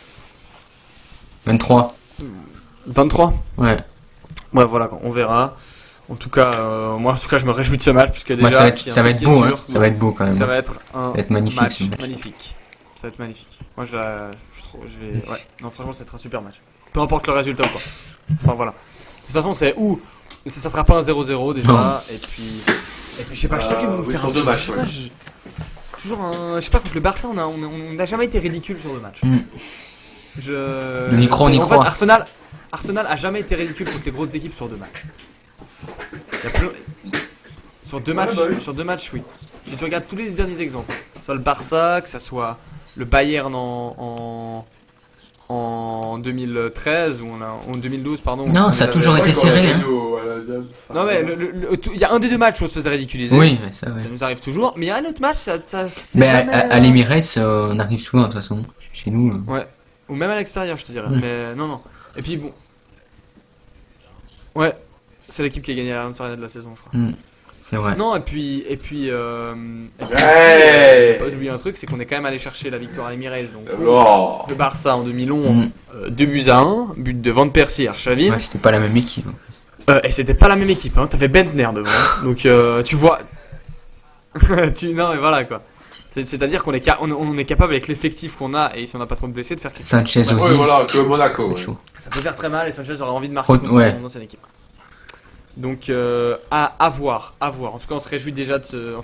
23. 23. Ouais. Ouais, voilà, on verra. En tout cas, moi, en tout cas, je me réjouis de ce match puisque déjà, Moi, ça va s'il y a être, ça un va truc être qui est beau, hein. sûr, Ça va être beau quand c'est que même. ça va être un Ça va être magnifique, match ce match. magnifique. Ça va être magnifique. Moi, je vais, ouais. Non, franchement, ça va être un super match. Peu importe le résultat, quoi. Enfin, voilà. De toute façon, c'est où ça sera pas un 0-0 déjà. Non. Et puis, je sais pas. Je sais qu'ils vont nous oui, faire sur un deux truc, matchs, je sais pas, ouais. toujours un. Je sais pas, contre le Barça, on n'a jamais été ridicule sur 2 matchs. Mm. Je. On y croit, on y en fait, croit. Arsenal a jamais été ridicule contre les grosses équipes sur 2 matchs. Il y a sur 2 matchs, bah oui. sur 2 matchs, oui. Si tu regardes tous les derniers exemples, soit le Barça, que ça soit le Bayern en 2013 ou en 2012, pardon. Non, on ça a les toujours avait- été serré, hein. Non mais il y a un des 2 matchs où on se faisait ridiculiser. Oui, ouais, ça, ouais. Ça nous arrive toujours, mais il y a un autre match, ça c'est Mais jamais... à l'Emirates, on arrive souvent, de toute façon. Chez nous. Ouais, ou même à l'extérieur, je te dirais. Mm. Mais non. Et puis bon. Ouais, c'est l'équipe qui a gagné la Allianz Arena de la saison, je crois. C'est vrai. Non, et puis Ouais. aussi, pas oublier un truc, c'est qu'on est quand même allé chercher la victoire à l'Emirates. Donc Oh. le Barça en 2011, 2-1, but de Van Persie et Arshavin. Ouais, c'était pas la même équipe. Et c'était pas la même équipe, hein. T'avais Bentner devant. Donc tu vois. Non, mais voilà quoi. C'est-à-dire qu'on on est capable avec l'effectif qu'on a et si on n'a pas trop de blessés de faire quelque chose. Sanchez Ouais, aussi. Ouais, voilà, que Monaco. C'est Ouais. chaud. Ça peut faire très mal et Sanchez aurait envie de marquer Ouais. contre son ancienne équipe. Donc à voir. En tout cas, on se réjouit déjà de ce...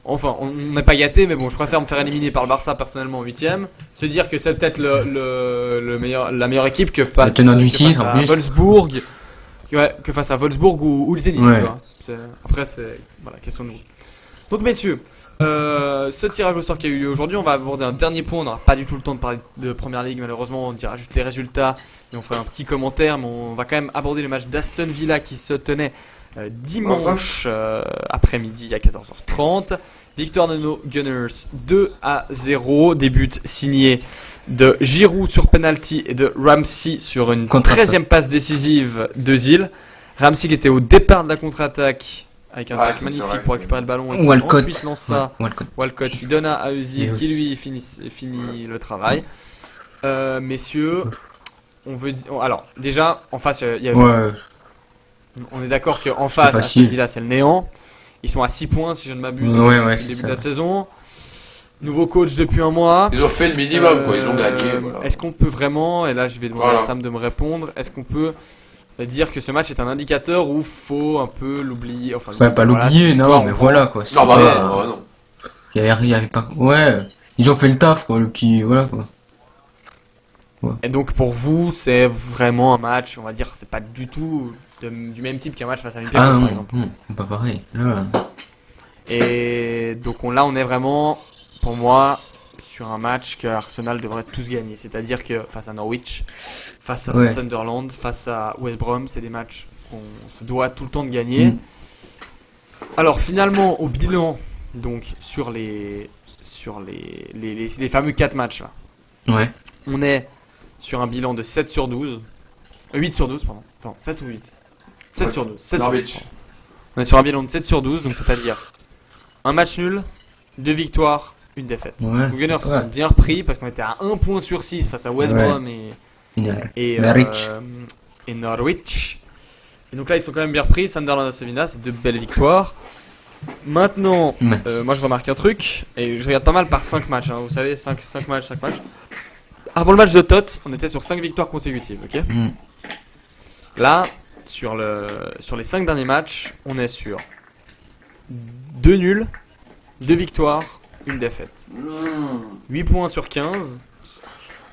Enfin, on n'est pas gâté, mais bon, je préfère me faire éliminer par le Barça personnellement en 8ème. Se dire que c'est peut-être la meilleure équipe que face, Le tenant du que titre, face en à plus. Wolfsburg. Ouais, que face à Wolfsburg ou le Zénith, Ouais. tu vois. Après, c'est voilà, question de nous. Donc, messieurs, ce tirage au sort qui a eu lieu aujourd'hui, on va aborder un dernier point. On n'aura pas du tout le temps de parler de Première Ligue, malheureusement. On dira juste les résultats et on fera un petit commentaire. Mais on va quand même aborder le match d'Aston Villa qui se tenait dimanche après-midi à 14h30. Victoire de nos Gunners 2-0. Des buts signés de Giroud sur penalty et de Ramsey sur une Contre-attaque. 13e passe décisive de Zil. Ramsey qui était au départ de la contre-attaque avec un Ouais, tac c'est magnifique vrai. pour récupérer le ballon et qui Walcott. ensuite lance ça. Ouais, Walcott. Walcott qui donne à Özil Et qui lui finit le travail. Messieurs, on veut alors déjà en face il y a Ouais. on est d'accord qu'en face facile. Aston Villa c'est le néant. Ils sont à 6 points si je ne m'abuse Ouais, depuis le c'est début ça. de la saison. Nouveau coach depuis un mois. Ils ont fait le minimum, quoi. Ils ont gagné. Voilà. Est-ce qu'on peut vraiment, et là je vais demander Voilà. à Sam de me répondre, est-ce qu'on peut dire que ce match est un indicateur où faut un peu l'oublier, enfin Faut pas voilà, l'oublier, victoire, non, on mais prend. voilà quoi. Non, bah C'était- non, non. il y avait pas. Ouais. Ils ont fait le taf quoi, le petit. Voilà quoi. Et donc pour vous, c'est vraiment un match, on va dire, c'est pas du tout du même type qu'un match face à Olympiakos Ah non, par exemple. non, pas pareil. Là, Et donc là on est vraiment, pour moi, sur un match que Arsenal devrait tous gagner. C'est-à-dire que face à Norwich, face à Ouais. Sunderland, face à West Brom, c'est des matchs qu'on se doit tout le temps de gagner. Mm. Alors finalement, au bilan, donc sur les fameux 4 matchs là, ouais. on est sur un bilan de 7 sur 12. 8 sur 12, pardon. Attends, 7 ou 8 7 Ouais. sur 12. 7 sur 12. Norwich. On est sur un bilan de 7 sur 12, donc c'est-à-dire un match nul, 2 victoires, une défaite. Ouais, Les Gunners se ouais. sont bien repris parce qu'on était à 1 point sur 6 face à West Ouais. Brom Final. et, Norwich. et Norwich. Et donc là, ils sont quand même bien repris. Sunderland et Aston Villa, c'est 2 belles victoires. Maintenant, moi je remarque un truc, et je regarde pas mal par 5 matchs, hein, vous savez, 5 matchs. Avant le match de Tot, on était sur 5 victoires consécutives, ok. Là, sur les 5 derniers matchs, on est sur 2 nuls, 2 victoires, 1 défaite. 8 points sur 15.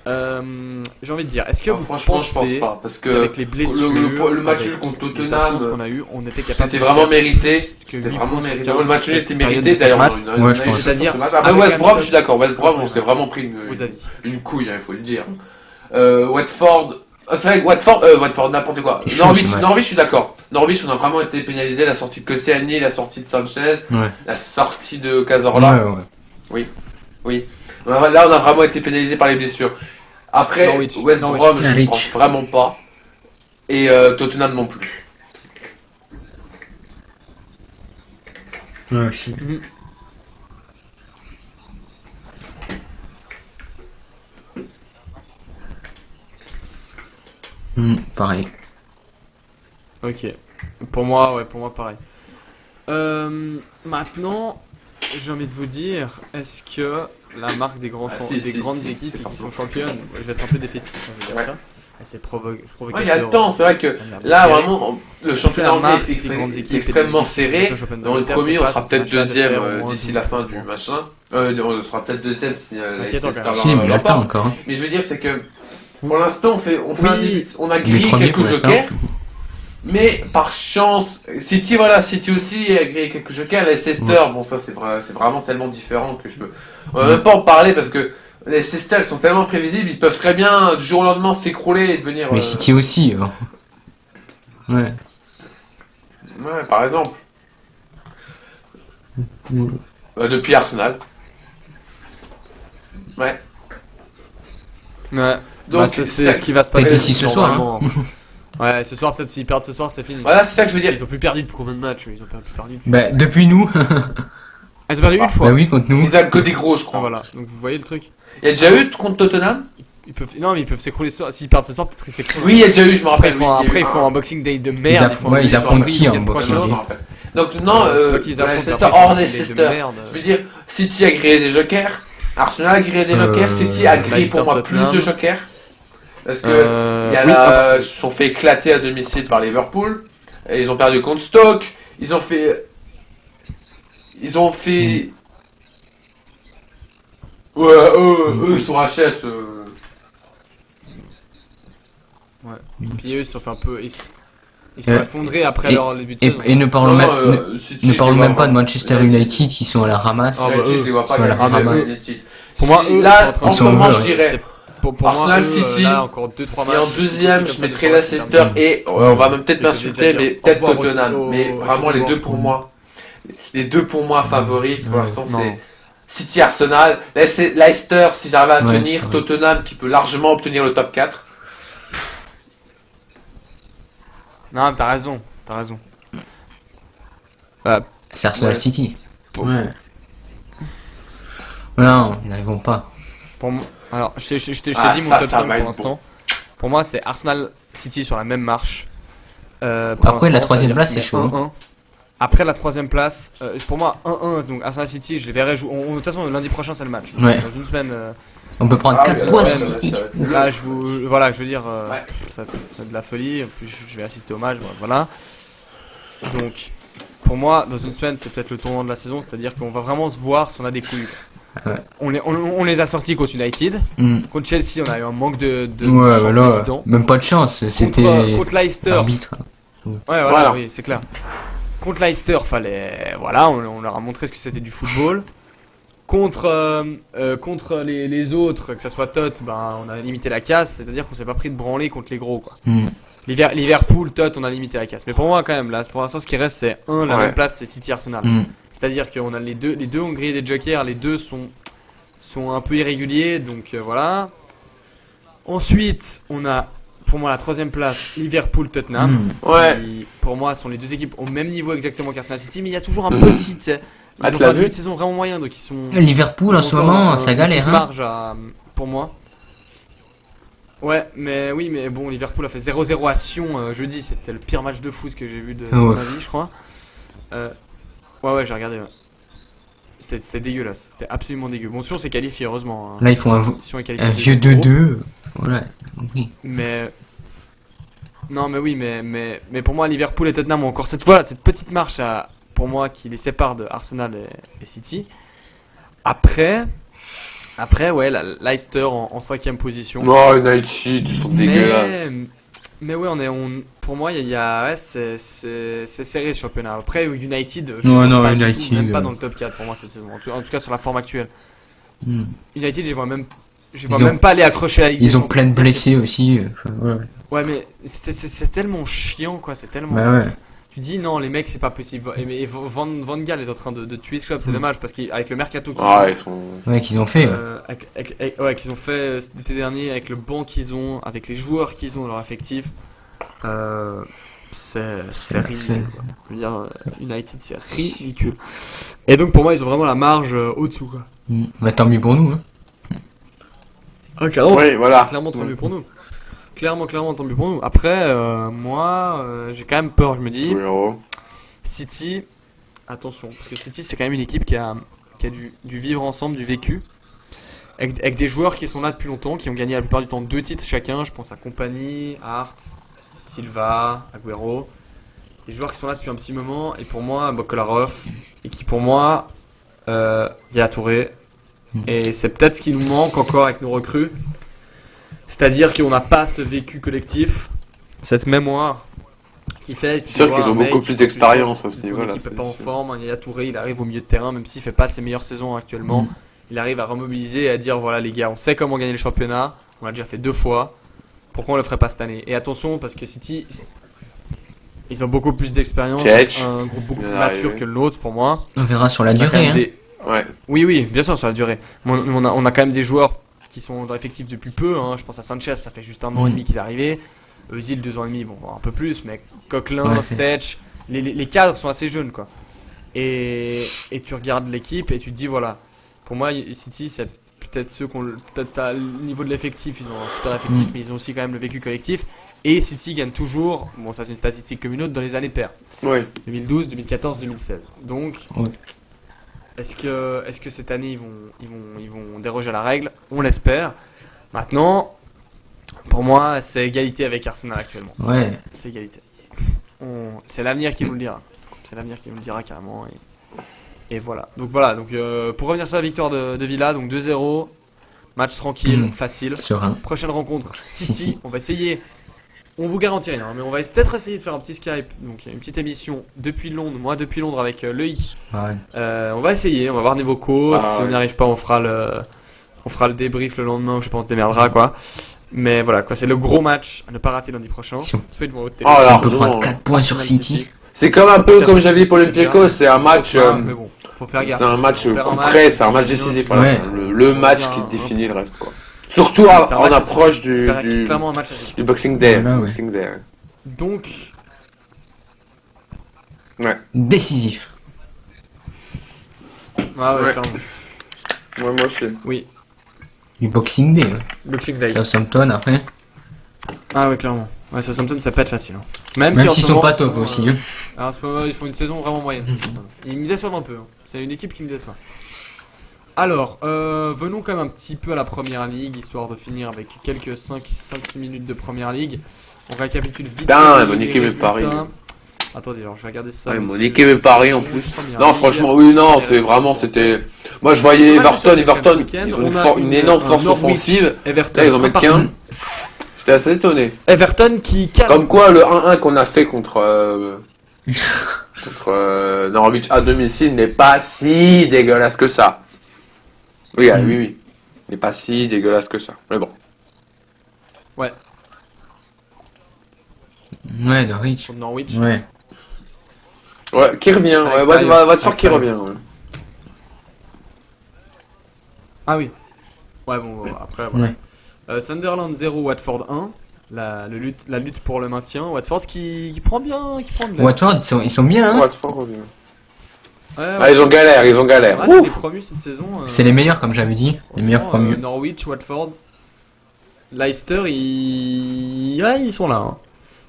J'ai envie de dire, est-ce que vous franchement, je pense pensez pas, parce que qu'avec les blessures, le match avec nul contre les Tottenham, absences qu'on a eu, on était capable c'était de vraiment faire mérité. plus que C'était 8 vraiment points sur mérité. 15 Le match sur nul cette était période mérité de d'ailleurs. match. Ouais, je pense. C'est-à-dire, Après avec West la Brom, méthode- je suis d'accord. West Brom, on Ouais, s'est vraiment pris Vos avis. une couille, il faut le dire. Watford. C'est vrai que Watford, n'importe quoi. C'était chaud, ce match. Norwich, je suis d'accord. Norwich, on a vraiment été pénalisé. La sortie de Koscielny, la sortie de Sanchez, Ouais. la sortie de Cazorla. Ouais. Oui. Là, on a vraiment été pénalisé par les blessures. Après, Norwich. West Brom, je ne Norwich. pense vraiment pas. Et Tottenham non plus. Ouais, aussi. Pareil. Ok. Pour moi, pareil. Maintenant, j'ai envie de vous dire, est-ce que la marque des grands des grandes si, équipes c'est qui forcément. sont championnes, je vais être un peu défaitiste quand je vais dire Ouais. ça, c'est provocateur. Ouais, il y a le temps, c'est vrai que là, vraiment, le championnat anglais marque est des grandes équipes extrêmement et des serré. équipes de championnat Dans le d'Angleterre, premier, c'est on pas sera sur ce peut-être match-là de deuxième faire au moins d'ici 12 la fin points. du machin. On sera peut-être deuxième si inquiétant, Leicester quand même. Si, mais il y a le temps l'emporte. encore. Hein. Mais je veux dire, c'est que pour l'instant, on fait Oui. un début. On a Les grillé premiers quelques pour l'instant. jokers. Mais par chance, City aussi a grillé quelques jokers. Leicester, bon, ça c'est vraiment tellement différent que je peux. On va même pas en parler parce que les Leicester ils sont tellement prévisibles, ils peuvent très bien du jour au lendemain s'écrouler et devenir. Mais City aussi. Ouais. Ouais, par exemple. Depuis Arsenal. Ouais. Ouais. Donc, Bah, c'est ce qui va se Peut-être passer. d'ici ce soir, normalement. Ouais, ce soir, peut-être s'ils perdent ce soir, c'est fini. Voilà, c'est ça que je veux dire. Ils ont plus perdu depuis combien de matchs? Ils ont plus perdu. Bah, depuis nous. Ah, ils ont perdu une fois. Bah oui, contre nous. Ils ont que des gros, je Ah, crois. voilà. Donc vous voyez le truc. Il y a déjà eu contre Tottenham. Non, mais ils peuvent s'écrouler ce soir. S'ils perdent ce soir, peut-être ils s'écroulent. Oui, il y a déjà eu, je me Après, rappelle. ils font un Boxing Day de merde. Ils affrontent qui en Boxing Je Day me rappelle. Donc non, Je crois qu'ils affrontent Leicester après, ils hors font un Boxing Day de Leicester. merde. Je veux dire, City a grillé des jokers, Arsenal a grillé des jokers, City a grillé Leicester, pour moi Tottenham. plus de jokers. Parce que ils se sont fait éclater à domicile par Liverpool. Et ils ont perdu contre Stoke. Ils ont fait. Ouais, eux sur HS. Ouais. Puis eux, ils se sont fait un peu. Ils sont effondrés après leur début de Et, saison. et ne parlons City, ne je parlons les même vois pas de Manchester United qui sont à la ramasse. Ah, bah, United, je les vois pas sont à la gagner. ramasse. United. Pour moi, eux, là, ils en ce sont en moment, vue, je ouais. dirais. Pour Arsenal, moi, City, là, encore 2-3 matchs. Et en deuxième, je mettrais Leicester et on va même peut-être Je vais m'insulter, déjà mais dire peut-être au revoir Tottenham. au- Mais au- vraiment, au- les au- deux pour moi. Les deux pour moi favoris pour l'instant, Non. c'est City, Arsenal. Leicester, si j'arrive à Ouais, tenir. c'est vrai. Tottenham, qui peut largement obtenir le top 4. Non, mais t'as raison. C'est Arsenal Ouais. City. Pour- Ouais. Non, ils n'arriveront pas. Pour moi, alors, je t'ai Ah, dit mon ça, top ça 5 va pour être l'instant. Pour moi, c'est Arsenal City sur la même marche. Pour Après, la l'instant, troisième c'est-à-dire place, qu'il c'est y a chaud. 1-1. Après la troisième place, pour moi 1-1, donc Arsenal City, je les verrai jouer. De toute façon, lundi prochain, c'est le match. Ouais. Dans une semaine. On peut prendre Ah 4 oui, points ouais, sur ça va City. être- ça va être- Là, voilà, je veux dire, Ouais. c'est de la folie. En plus, je vais assister au match, voilà. Donc, pour moi, dans une semaine, c'est peut-être le tournant de la saison, c'est-à-dire qu'on va vraiment se voir si on a des couilles. Ouais. On les a sortis contre United. Contre Chelsea, on a eu un manque de Ouais, chance voilà. évident. Même pas de chance, c'était Contre Leicester. l'arbitre. Ouais, voilà, Voilà. oui, c'est clair. Contre Leicester, voilà, on leur a montré ce que c'était du football. Contre les autres, que ça soit Tot, ben, on a limité la casse, c'est-à-dire qu'on s'est pas pris de branler contre les gros, quoi. Liverpool, Tot, on a limité la casse. Mais pour moi, quand même, là, pour l'instant, ce qui reste, c'est la Ouais. même place, c'est City Arsenal. C'est-à-dire qu'on a les deux ont grillé des jokers, les deux sont un peu irréguliers, donc voilà. Ensuite, on a pour moi la troisième place, Liverpool-Tottenham. Ouais. Qui, pour moi, sont les deux équipes au même niveau exactement qu'Arsenal City, mais il y a toujours un petit. Tu sais, Ah, ils ont tu l'as fait un vu début de saison vraiment moyen, donc ils sont. Liverpool en ils ce ont moment, encore ça une galère. petite Hein. marge pour moi. Ouais, mais oui, mais bon, Liverpool a fait 0-0 à Sion jeudi. C'était le pire match de foot que j'ai vu de Ouais. ma vie, je crois. Ouais, j'ai regardé. Ouais. C'était dégueulasse. C'était absolument dégueu. Bon, Sion s'est qualifié, heureusement. Hein. Là, ils font Sion est qualifié un vieux deuxième groupe. 2-2. Voilà. Oui. Mais non, mais oui, mais pour moi, Liverpool et Tottenham ont encore cette fois cette petite marche pour moi qui les sépare de Arsenal et City. Après, ouais, Leicester en 5ème position. Non, United, ils sont dégueulasses. Mais ouais, pour moi, ouais, c'est serré ce championnat. Après, United, je Non, les vois non, pas du United, tout, même pas dans le top 4 pour moi cette saison. En tout cas, sur la forme actuelle. Hmm. United, je les vois Ils ont- même pas aller accrocher la Ligue des Ils ont Champions. plein de blessés aussi. Enfin, voilà. Ouais, mais c'est tellement chiant, quoi. C'est tellement. Bah ouais. Tu dis non, les mecs, c'est pas possible. Et Van Gaal est en train de tuer ce club, c'est Mm. dommage parce qu'avec le mercato qu'ils Ah, ont, ils sont. Ouais, qu'ils ont fait. Ouais. ouais, qu'ils ont fait l'été dernier, avec le banc qu'ils ont, avec les joueurs qu'ils ont dans leur effectif, c'est ridicule. Quoi. Je veux dire, United, c'est ridicule. Et donc pour moi, ils ont vraiment la marge au-dessous. Quoi. Bah tant mieux pour nous. Hein. Ah, clairement, Oui, voilà. clairement, tant mieux pour nous. Clairement, tant mieux pour nous. Après, moi, j'ai quand même peur. Je me dis, Oui, oh. City, attention, parce que City, c'est quand même une équipe qui a du vivre ensemble, du vécu, avec des joueurs qui sont là depuis longtemps, qui ont gagné la plupart du temps 2 titres chacun. Je pense à Kompany, Hart, Silva, Agüero. Des joueurs qui sont là depuis un petit moment, et pour moi, Kolarov, et qui pour moi, Yaya Touré. Et c'est peut-être ce qui nous manque encore avec nos recrues. C'est-à-dire qu'on n'a pas ce vécu collectif, cette mémoire qui fait. C'est sûr qu'ils ont beaucoup plus d'expérience à ce Ton niveau-là. équipe c'est n'est pas en sûr. forme. Yaya Touré, il arrive au milieu de terrain, même s'il fait pas ses meilleures saisons actuellement. Mm. Il arrive à remobiliser et à dire voilà les gars, on sait comment gagner le championnat. On l'a déjà fait 2 fois. Pourquoi on le ferait pas cette année? Et attention, parce que City, ils ont beaucoup plus d'expérience, Cech, un groupe beaucoup il plus est mature arrivé. que le nôtre pour moi. On verra sur la On a quand durée. même Hein. des- Ouais. Oui, bien sûr, sur la durée. Mais on a quand même des joueurs qui sont dans l'effectif depuis peu. Hein. Je pense à Sanchez, ça fait juste 1 an et demi qu'il est arrivé. Özil, 2 ans et demi, bon, un peu plus. Mais Coquelin, Ouais, Sech, les cadres sont assez jeunes, quoi. Et tu regardes l'équipe et tu te dis, voilà, pour moi, City, c'est peut-être ceux qui ont peut-être à le niveau de l'effectif, ils ont un super effectif, mais ils ont aussi quand même le vécu collectif. Et City gagne toujours, bon, ça c'est une statistique comme une autre, dans les années paires. Oui. 2012, 2014, 2016. Donc, Ouais. est-ce que cette année ils vont déroger à la règle? On l'espère. Maintenant, pour moi, c'est égalité avec Arsenal actuellement. Ouais. C'est égalité. C'est l'avenir qui nous le dira. C'est l'avenir qui nous le dira carrément. Et voilà. Donc pour revenir sur la victoire de Villa, donc 2-0, match tranquille, facile. Serein. Prochaine rencontre, City. City. On va essayer. On vous garantit rien, mais on va peut-être essayer de faire un petit Skype, donc une petite émission depuis Londres, moi depuis Londres avec Loïc. Ouais. On va essayer, on va voir niveau vocaux. Ah, Si on ouais. n'y arrive pas, on fera le débrief le lendemain, je pense, on se démerdera quoi. Mais voilà, quoi, c'est le gros match à ne pas rater lundi prochain. Si on- Soit devant votre télé. Ah, Si on alors, peut non, prendre non. 4 points sur Arsenal, City. C'est comme un peu comme j'avais dit pour l'Olympico, c'est un match. Mais bon, faut faire C'est gaffe. un match Faut faire coup match, près, c'est un match décisif. Voilà, Ouais. c'est le match qui définit le reste, quoi. Surtout C'est un en match à approche C'est clairement un match à gagner. du Boxing Day. Voilà, ouais. Boxing Day. Donc, Ouais. Décisif. ouais, Ouais. clairement. Moi aussi. Oui, Du Boxing Day. Ouais. Boxing Day. Southampton après. Ah ouais, clairement. Ouais, Southampton, ça peut être facile. Hein. Même Même si en s'ils ce sont moment, pas ils top sont, aussi. Hein. Alors, en ce moment, ils font une saison vraiment moyenne. Southampton. Ils me déçoivent un peu. Hein. C'est une équipe qui me déçoit. Alors, venons quand même un petit peu à la première ligue, histoire de finir avec quelques 5-6 minutes de première ligue. On récapitule vite. Putain, les ils vont niquer mes résultats. paris. Attendez, alors je vais regarder ça. Ouais, ils m'ont messieurs. niqué mes paris en plus. Première Non, ligue. franchement, oui, non, c'est vraiment, c'était. Moi, je voyais Pas mal de Everton, choses ce week-end. ils ont On a une énorme un force Norwich, offensive. Everton, Là, ils en mettent partout. qu'un. J'étais assez étonné. Everton qui calme. Comme quoi, le 1-1 qu'on a fait contre Norwich à domicile n'est pas si dégueulasse que ça. Oui, oui. Il n'est pas si dégueulasse que ça. Mais bon. Ouais, Norwich. Contre Norwich. Ouais. Ouais, qui revient. Ouais, va se faire qui revient. Ouais. Ah oui. Ouais, bon, après, voilà. Ouais. Sunderland 0, Watford 1. La lutte pour le maintien. Watford qui prend bien. Qui prend de l'air. Watford, ils sont bien. Hein. Watford revient. Ouais, Ah, ils ont galère. Ouais, les promus cette saison. C'est les meilleurs, comme j'avais dit. Les meilleurs franchement, promus. Norwich, Watford. Leicester, ils sont là. Hein.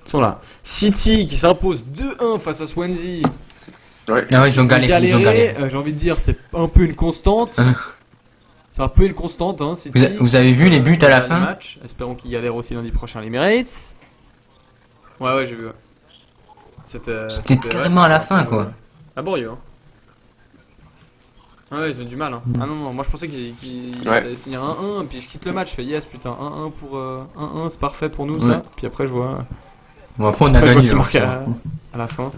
Ils sont là. City qui s'impose 2-1 face à Swansea. Ouais. Ah ouais, ils ont galéré. J'ai envie de dire, c'est un peu une constante. C'est un peu une constante, hein, City. Vous avez vu les buts à la fin? Match. Espérons qu'ils galèrent aussi lundi prochain les Emirates. Ouais, j'ai vu. Ouais. C'était carrément à la fin, quoi. Laborieux, hein. Ah ouais, ils ont du mal, hein. Ah non, moi je pensais qu'ils allaient finir 1-1, puis je quitte le match, je fais yes, putain, 1-1 pour 1-1, c'est parfait pour nous, ça. Puis après je vois. Bon, après on a gagné. À la fin.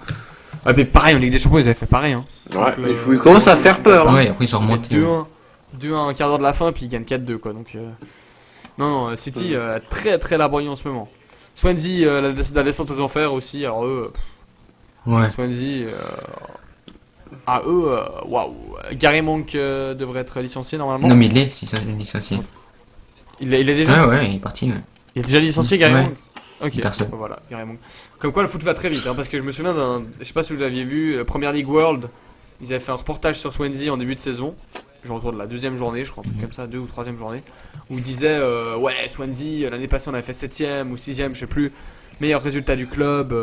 Ah, mais pareil, en Ligue des Champions, ils avaient fait pareil, hein. Ouais, ils commencent à faire peur. Hein. Ouais, après ils sont remontés. 2-1, un quart d'heure de la fin, puis ils gagnent 4-2, quoi. Donc, non, City, très très laborieux en ce moment. Swansea, la descente aux enfers aussi, alors eux. Ouais. Swansea, waouh. Gary Monk devrait être licencié normalement. Non, mais il est licencié. Il est déjà. Ouais, il est parti. Ouais. Il est déjà licencié, Gary Monk. Ok. Personne. Voilà, Gary Monk. Comme quoi, le foot va très vite, hein, parce que je me souviens je sais pas si vous l'aviez vu, Premier League World. Ils avaient fait un reportage sur Swansea en début de saison, genre autour de la deuxième journée, je crois, comme ça, 2 ou 3e journée, où ils disaient ouais, Swansea, l'année passée on avait fait 7ème ou 6ème, je sais plus, meilleur résultat du club.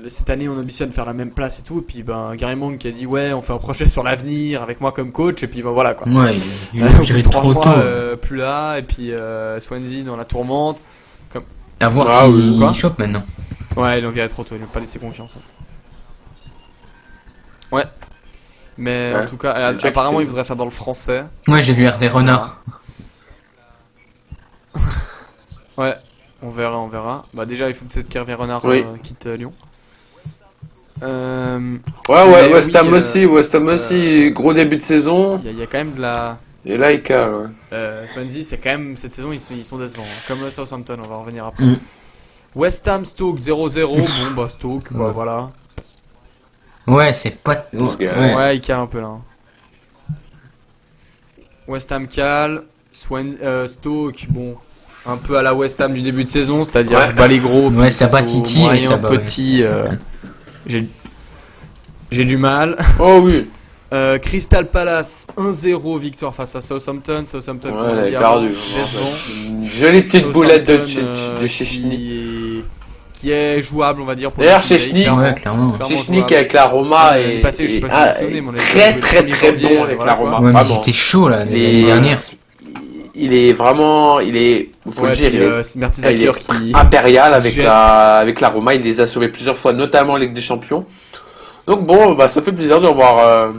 Cette année on ambitionne faire la même place et tout, et puis Gary Monk qui a dit ouais, on fait un projet sur l'avenir avec moi comme coach, et puis voilà quoi. Ouais, il a viré trop tôt. Plus là, et puis Swansea dans la tourmente. À voir qui chope maintenant. Ouais, ils l'ont viré trop tôt, ils n'ont pas laissé confiance. Ouais. Mais en tout cas, apparemment il voudrait faire dans le français. Ouais, j'ai vu Hervé Renard. Ouais, on verra. Bah déjà, il faut peut-être qu'Hervé Renard quitte Lyon. West Ham aussi, gros début de saison. Il y a quand même de la... Et là, il cale, Swansea, c'est quand même, cette saison, ils sont décevants. Hein. Comme Southampton, on va en revenir après. West Ham, Stoke 0-0. Bon, bah Stoke, voilà. Ouais, c'est pas... Ouais, il cale un peu là. West Ham cale. Stoke, bon... Un peu à la West Ham du début de saison, c'est-à-dire je bats les gros. Ouais, ça bat City et ça bat... petit, j'ai du mal. Oh oui. Crystal Palace 1-0 victoire face à Southampton. Southampton ouais, perdu. Une jolie petite boulette de Szczęsny qui est jouable, on va dire. D'ailleurs, Szczęsny, Szczęsny qui avec la Roma est très bon avec la Roma. Ouais, mais c'était chaud là l'année dernière. Il est vraiment, faut le dire, il est impérial avec la Roma. Il les a sauvés plusieurs fois, notamment en Ligue des Champions. Donc bon, ça fait plaisir de voir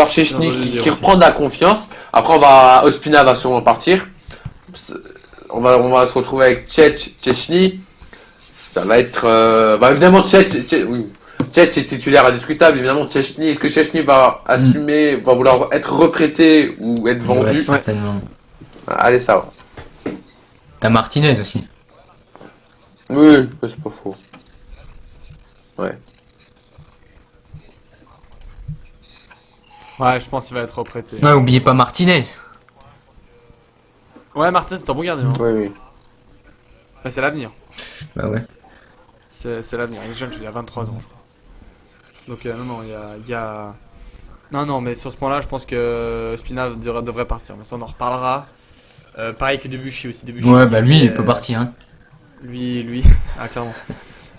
Szczęsny qui reprend de la confiance. Après, Ospina va sûrement partir. On va se retrouver avec Szczęsny. Ça va être, évidemment Cech est titulaire indiscutable. Évidemment, Szczęsny, est-ce que Szczęsny va assumer, va vouloir être reprêté ou être vendu? Ouais, certainement. Allez, ça va. T'as Martinez aussi. Oui, c'est pas faux. Ouais. Ouais, je pense qu'il va être reprêté. Ouais, oubliez pas Martinez. Ouais, Martinez, c'est un bon gardien. Hein. Oui. Ouais, c'est l'avenir. Bah ouais. C'est l'avenir. Il est jeune, il a 23 ans, je crois. Donc, non, il y a... Non, mais sur ce point-là, je pense que Spina devrait partir. Mais ça, on en reparlera. Pareil que Debuchy aussi. Ouais, bah lui, il peut partir. Hein. Lui, clairement.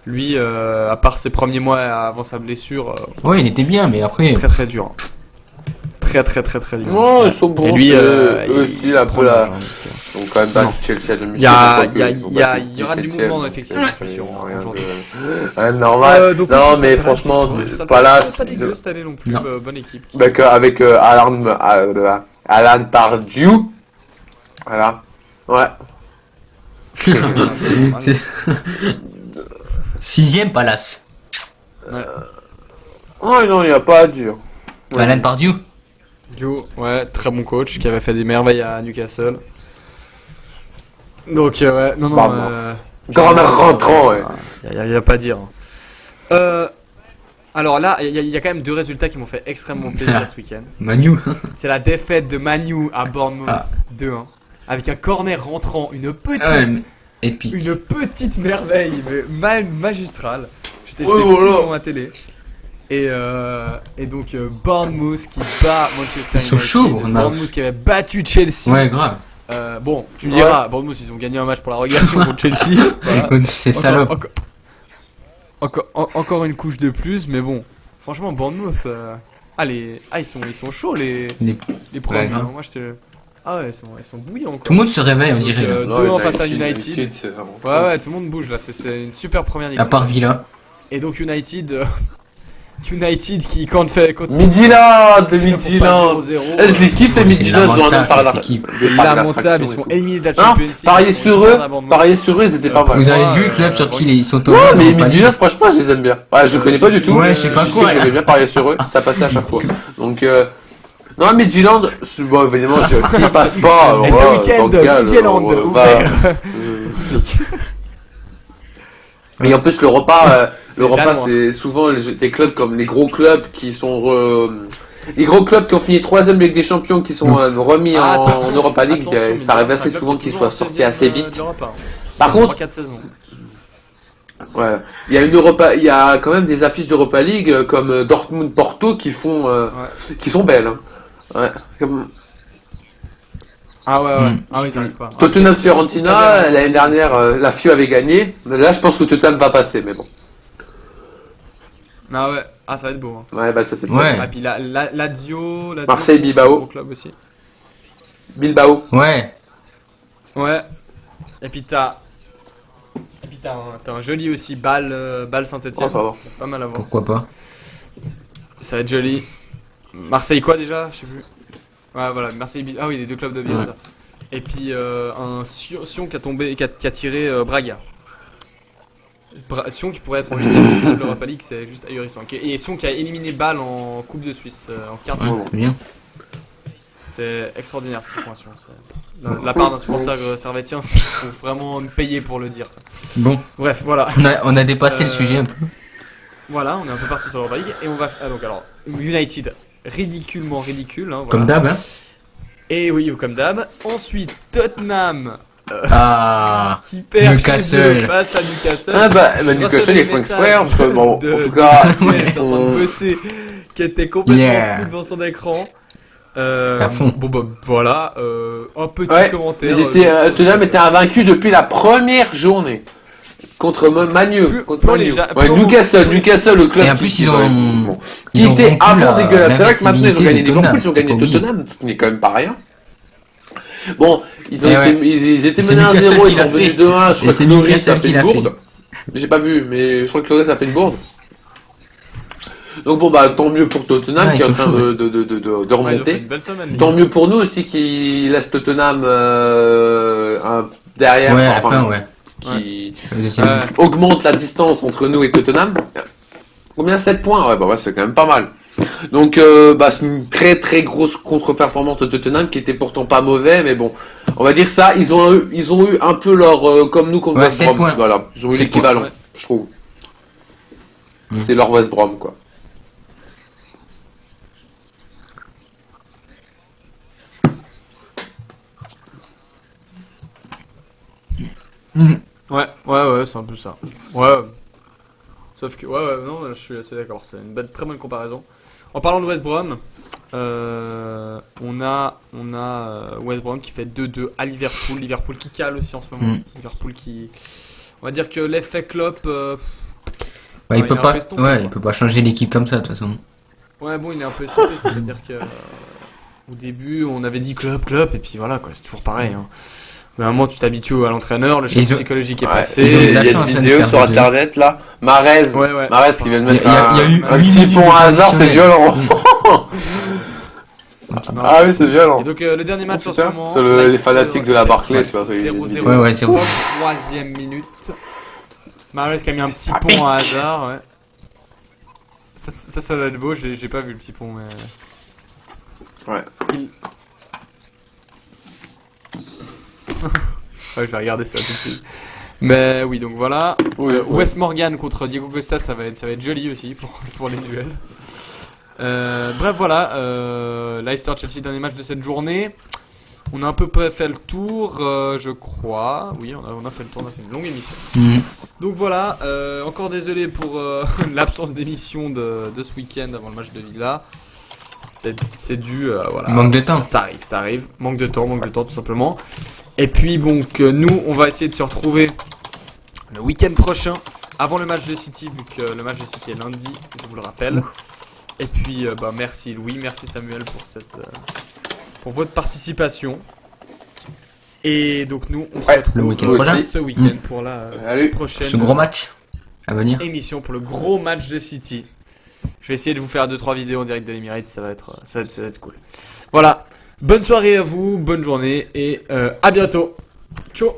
Lui, à part ses premiers mois avant sa blessure... ouais, il était bien, mais après... Très très dur. Très dur. Non, ils sont bons. Et lui, eux aussi, un peu là. Ils ont quand même battu Chelsea à domicile. Il y aura du mouvement dans l'effectif, je suis sûr. Normal. Non, mais franchement, Palace. Pas dégueu cette année non plus. Bonne équipe. Avec Alan Pardew. Voilà. Ouais. 6ème Palace. Oh non, il n'y a pas à dire. Alan Pardew. Ouais, très bon coach qui avait fait des merveilles à Newcastle. Donc ouais, non. Corner rentrant, ouais. Y a pas à dire. Alors là, il y a quand même 2 résultats qui m'ont fait extrêmement plaisir ce week-end. Manu. C'est la défaite de Manu à Bournemouth 2-1. Avec un corner rentrant, une petite merveille, mais magistrale. J'étais devant ma télé. Et donc Bournemouth qui bat Manchester United. Ils sont chauds, Bournemouth qui avait battu Chelsea. Ouais, grave. Bon, tu me diras, Bournemouth ils ont gagné un match pour la relégation contre Chelsea. Voilà. C'est salope. Encore une couche de plus, mais bon, franchement, Bournemouth, ils sont chauds les premiers. Ouais, Hein. Moi, ah ouais, ils sont bouillants. Quoi. Tout le monde se réveille, on dirait. Donc, Là. 2-1 face à United. Ouais, tout le monde bouge là. C'est une super première ligue. À part Villa. Et donc United qui quand Midtjylland de Midtjylland. Je les kiffe les Midtjylland, ils ont un par là. C'est lamentable, ils sont éliminés de la Champions League. Parier sur eux, ils étaient pas mal. Vous avez vu le club sur qui ils sont tombés? Ouais, mais Midtjylland, franchement, je les aime bien. Ouais, je connais pas du tout. Ouais, je sais pas quoi. J'aimais bien parier sur eux, ça passait à chaque fois. Donc, non, Midtjylland, bon, évidemment, s'ils passent pas, et ce week-end, Midtjylland, mais en plus, le repas, c'est souvent des clubs comme les gros clubs qui sont les gros clubs qui ont fini 3ème Ligue des Champions, qui sont remis en Europa League. Ça arrive assez souvent qu'ils soient sortis assez vite. Par contre, 3-4 saisons. Ouais, il y a quand même des affiches d'Europa League comme Dortmund-Porto qui sont belles. Hein. Ouais. Ah ouais. Ah oui, t'arrives pas. Tottenham-Fiorentina, l'année dernière, la FIO avait gagné. Là, je pense que Tottenham va passer, mais bon. Ah ouais, ça va être beau. Hein. Ouais, ça c'est ouais. Ah, puis Lazio, Marseille-Bilbao. Club aussi. Bilbao. Ouais. Ouais. Et puis t'as un joli aussi, Bâle Saint-Etienne. Oh, pas mal à voir. Pourquoi pas. Ça va être joli. Marseille quoi déjà? Je sais plus. Ouais, voilà, Marseille. Ah oui, les deux clubs de Bielsa. Et puis un Sion qui a tiré Braga. Sion qui pourrait être en 8ème de l'Europa League, c'est juste ahurissant. Et Sion qui a éliminé Bâle en Coupe de Suisse en 15 jours. Bien. C'est extraordinaire ce qu'ils font à Sion. De la part d'un supporter servétien, il faut vraiment me payer pour le dire ça. Bon. Bref, voilà. On a dépassé le sujet un peu. Voilà, on est un peu parti sur l'Europa League et on va. Donc alors, United, ridiculement ridicule. Hein, voilà. Comme d'hab, hein. Et oui, comme d'hab. Ensuite, Tottenham. Qui perd Newcastle face à Newcastle. Ah bah Newcastle ils font exprès parce que bon, en tout cas qui était complètement fou devant son écran. À fond. Bon bah voilà, un petit commentaire. Tottenham était invaincu depuis la première journée contre Manu. Newcastle, le club. Et en plus qui était avant dégueulasse. C'est vrai que maintenant ils ont gagné Liverpool, ils ont gagné Tottenham, ce n'est quand même pas rien. Bon, ils étaient menés 1-0, ils sont venus 2-1, je crois que Loris a fait une bourde. J'ai pas vu, mais je crois que Loris a fait une bourde. Donc bon, bah tant mieux pour Tottenham qui est en train de remonter. Tant mieux pour nous aussi qui laisse Tottenham derrière. Ouais, à la fin, ouais. Qui augmente la distance entre nous et Tottenham. Combien? 7 points? Ouais, bah c'est quand même pas mal. Donc c'est une très très grosse contre-performance de Tottenham qui était pourtant pas mauvais, mais bon, on va dire ça, ils ont eu un peu leur comme nous contre West Brom, voilà, ils ont eu l'équivalent, je trouve. C'est leur West Brom quoi. Ouais, c'est un peu ça. Ouais. Sauf que non, je suis assez d'accord, c'est une très bonne comparaison. En parlant de West Brom, on a West Brom qui fait 2-2 à Liverpool. Liverpool qui cale aussi en ce moment. Liverpool qui, on va dire que l'effet Klopp. Il peut pas. Il peut pas changer l'équipe comme ça de toute façon. Ouais, bon, il est un peu estompé, c'est-à-dire que au début, on avait dit Klopp, et puis voilà quoi, c'est toujours pareil. Hein. Mais à un moment, tu t'habitues à l'entraîneur, le choc psychologique est passé. Il y a une vidéo sur internet là. Mahrez qui vient de mettre un petit pont à hasard, c'est violent. Ah oui, c'est violent. Et donc le dernier match en ce moment. C'est les fanatiques de la Barclay, tu vois. 0-0. Ouais, c'est vrai. 3ème minute. Mahrez qui a mis un petit pont à hasard, ouais. Ça va être beau, j'ai pas vu le petit pont, mais. Ouais. Ouais, je vais regarder ça tout de suite. Mais oui, donc voilà. Wes Morgan contre Diego Costa, ça va être joli aussi pour les duels. Bref, voilà. Leicester-Chelsea, dernier match de cette journée. On a un peu près fait le tour, je crois. Oui, on a fait le tour, on a fait une longue émission. Donc voilà, encore désolé pour l'absence d'émission de ce week-end avant le match de Villa. c'est dû, voilà. Manque de temps. Ça arrive. Manque de temps tout simplement. Et puis donc nous, on va essayer de se retrouver le week-end prochain, avant le match de City, vu que le match de City est lundi, je vous le rappelle. Et puis merci Louis, merci Samuel pour votre participation. Et donc nous, on se retrouve le week-end prochain. ce week-end pour la prochaine Ce gros match à venir. émission, pour le gros match de City. Je vais essayer de vous faire 2-3 vidéos en direct de l'Emirates, ça va être cool. Voilà, bonne soirée à vous, bonne journée et à bientôt. Ciao.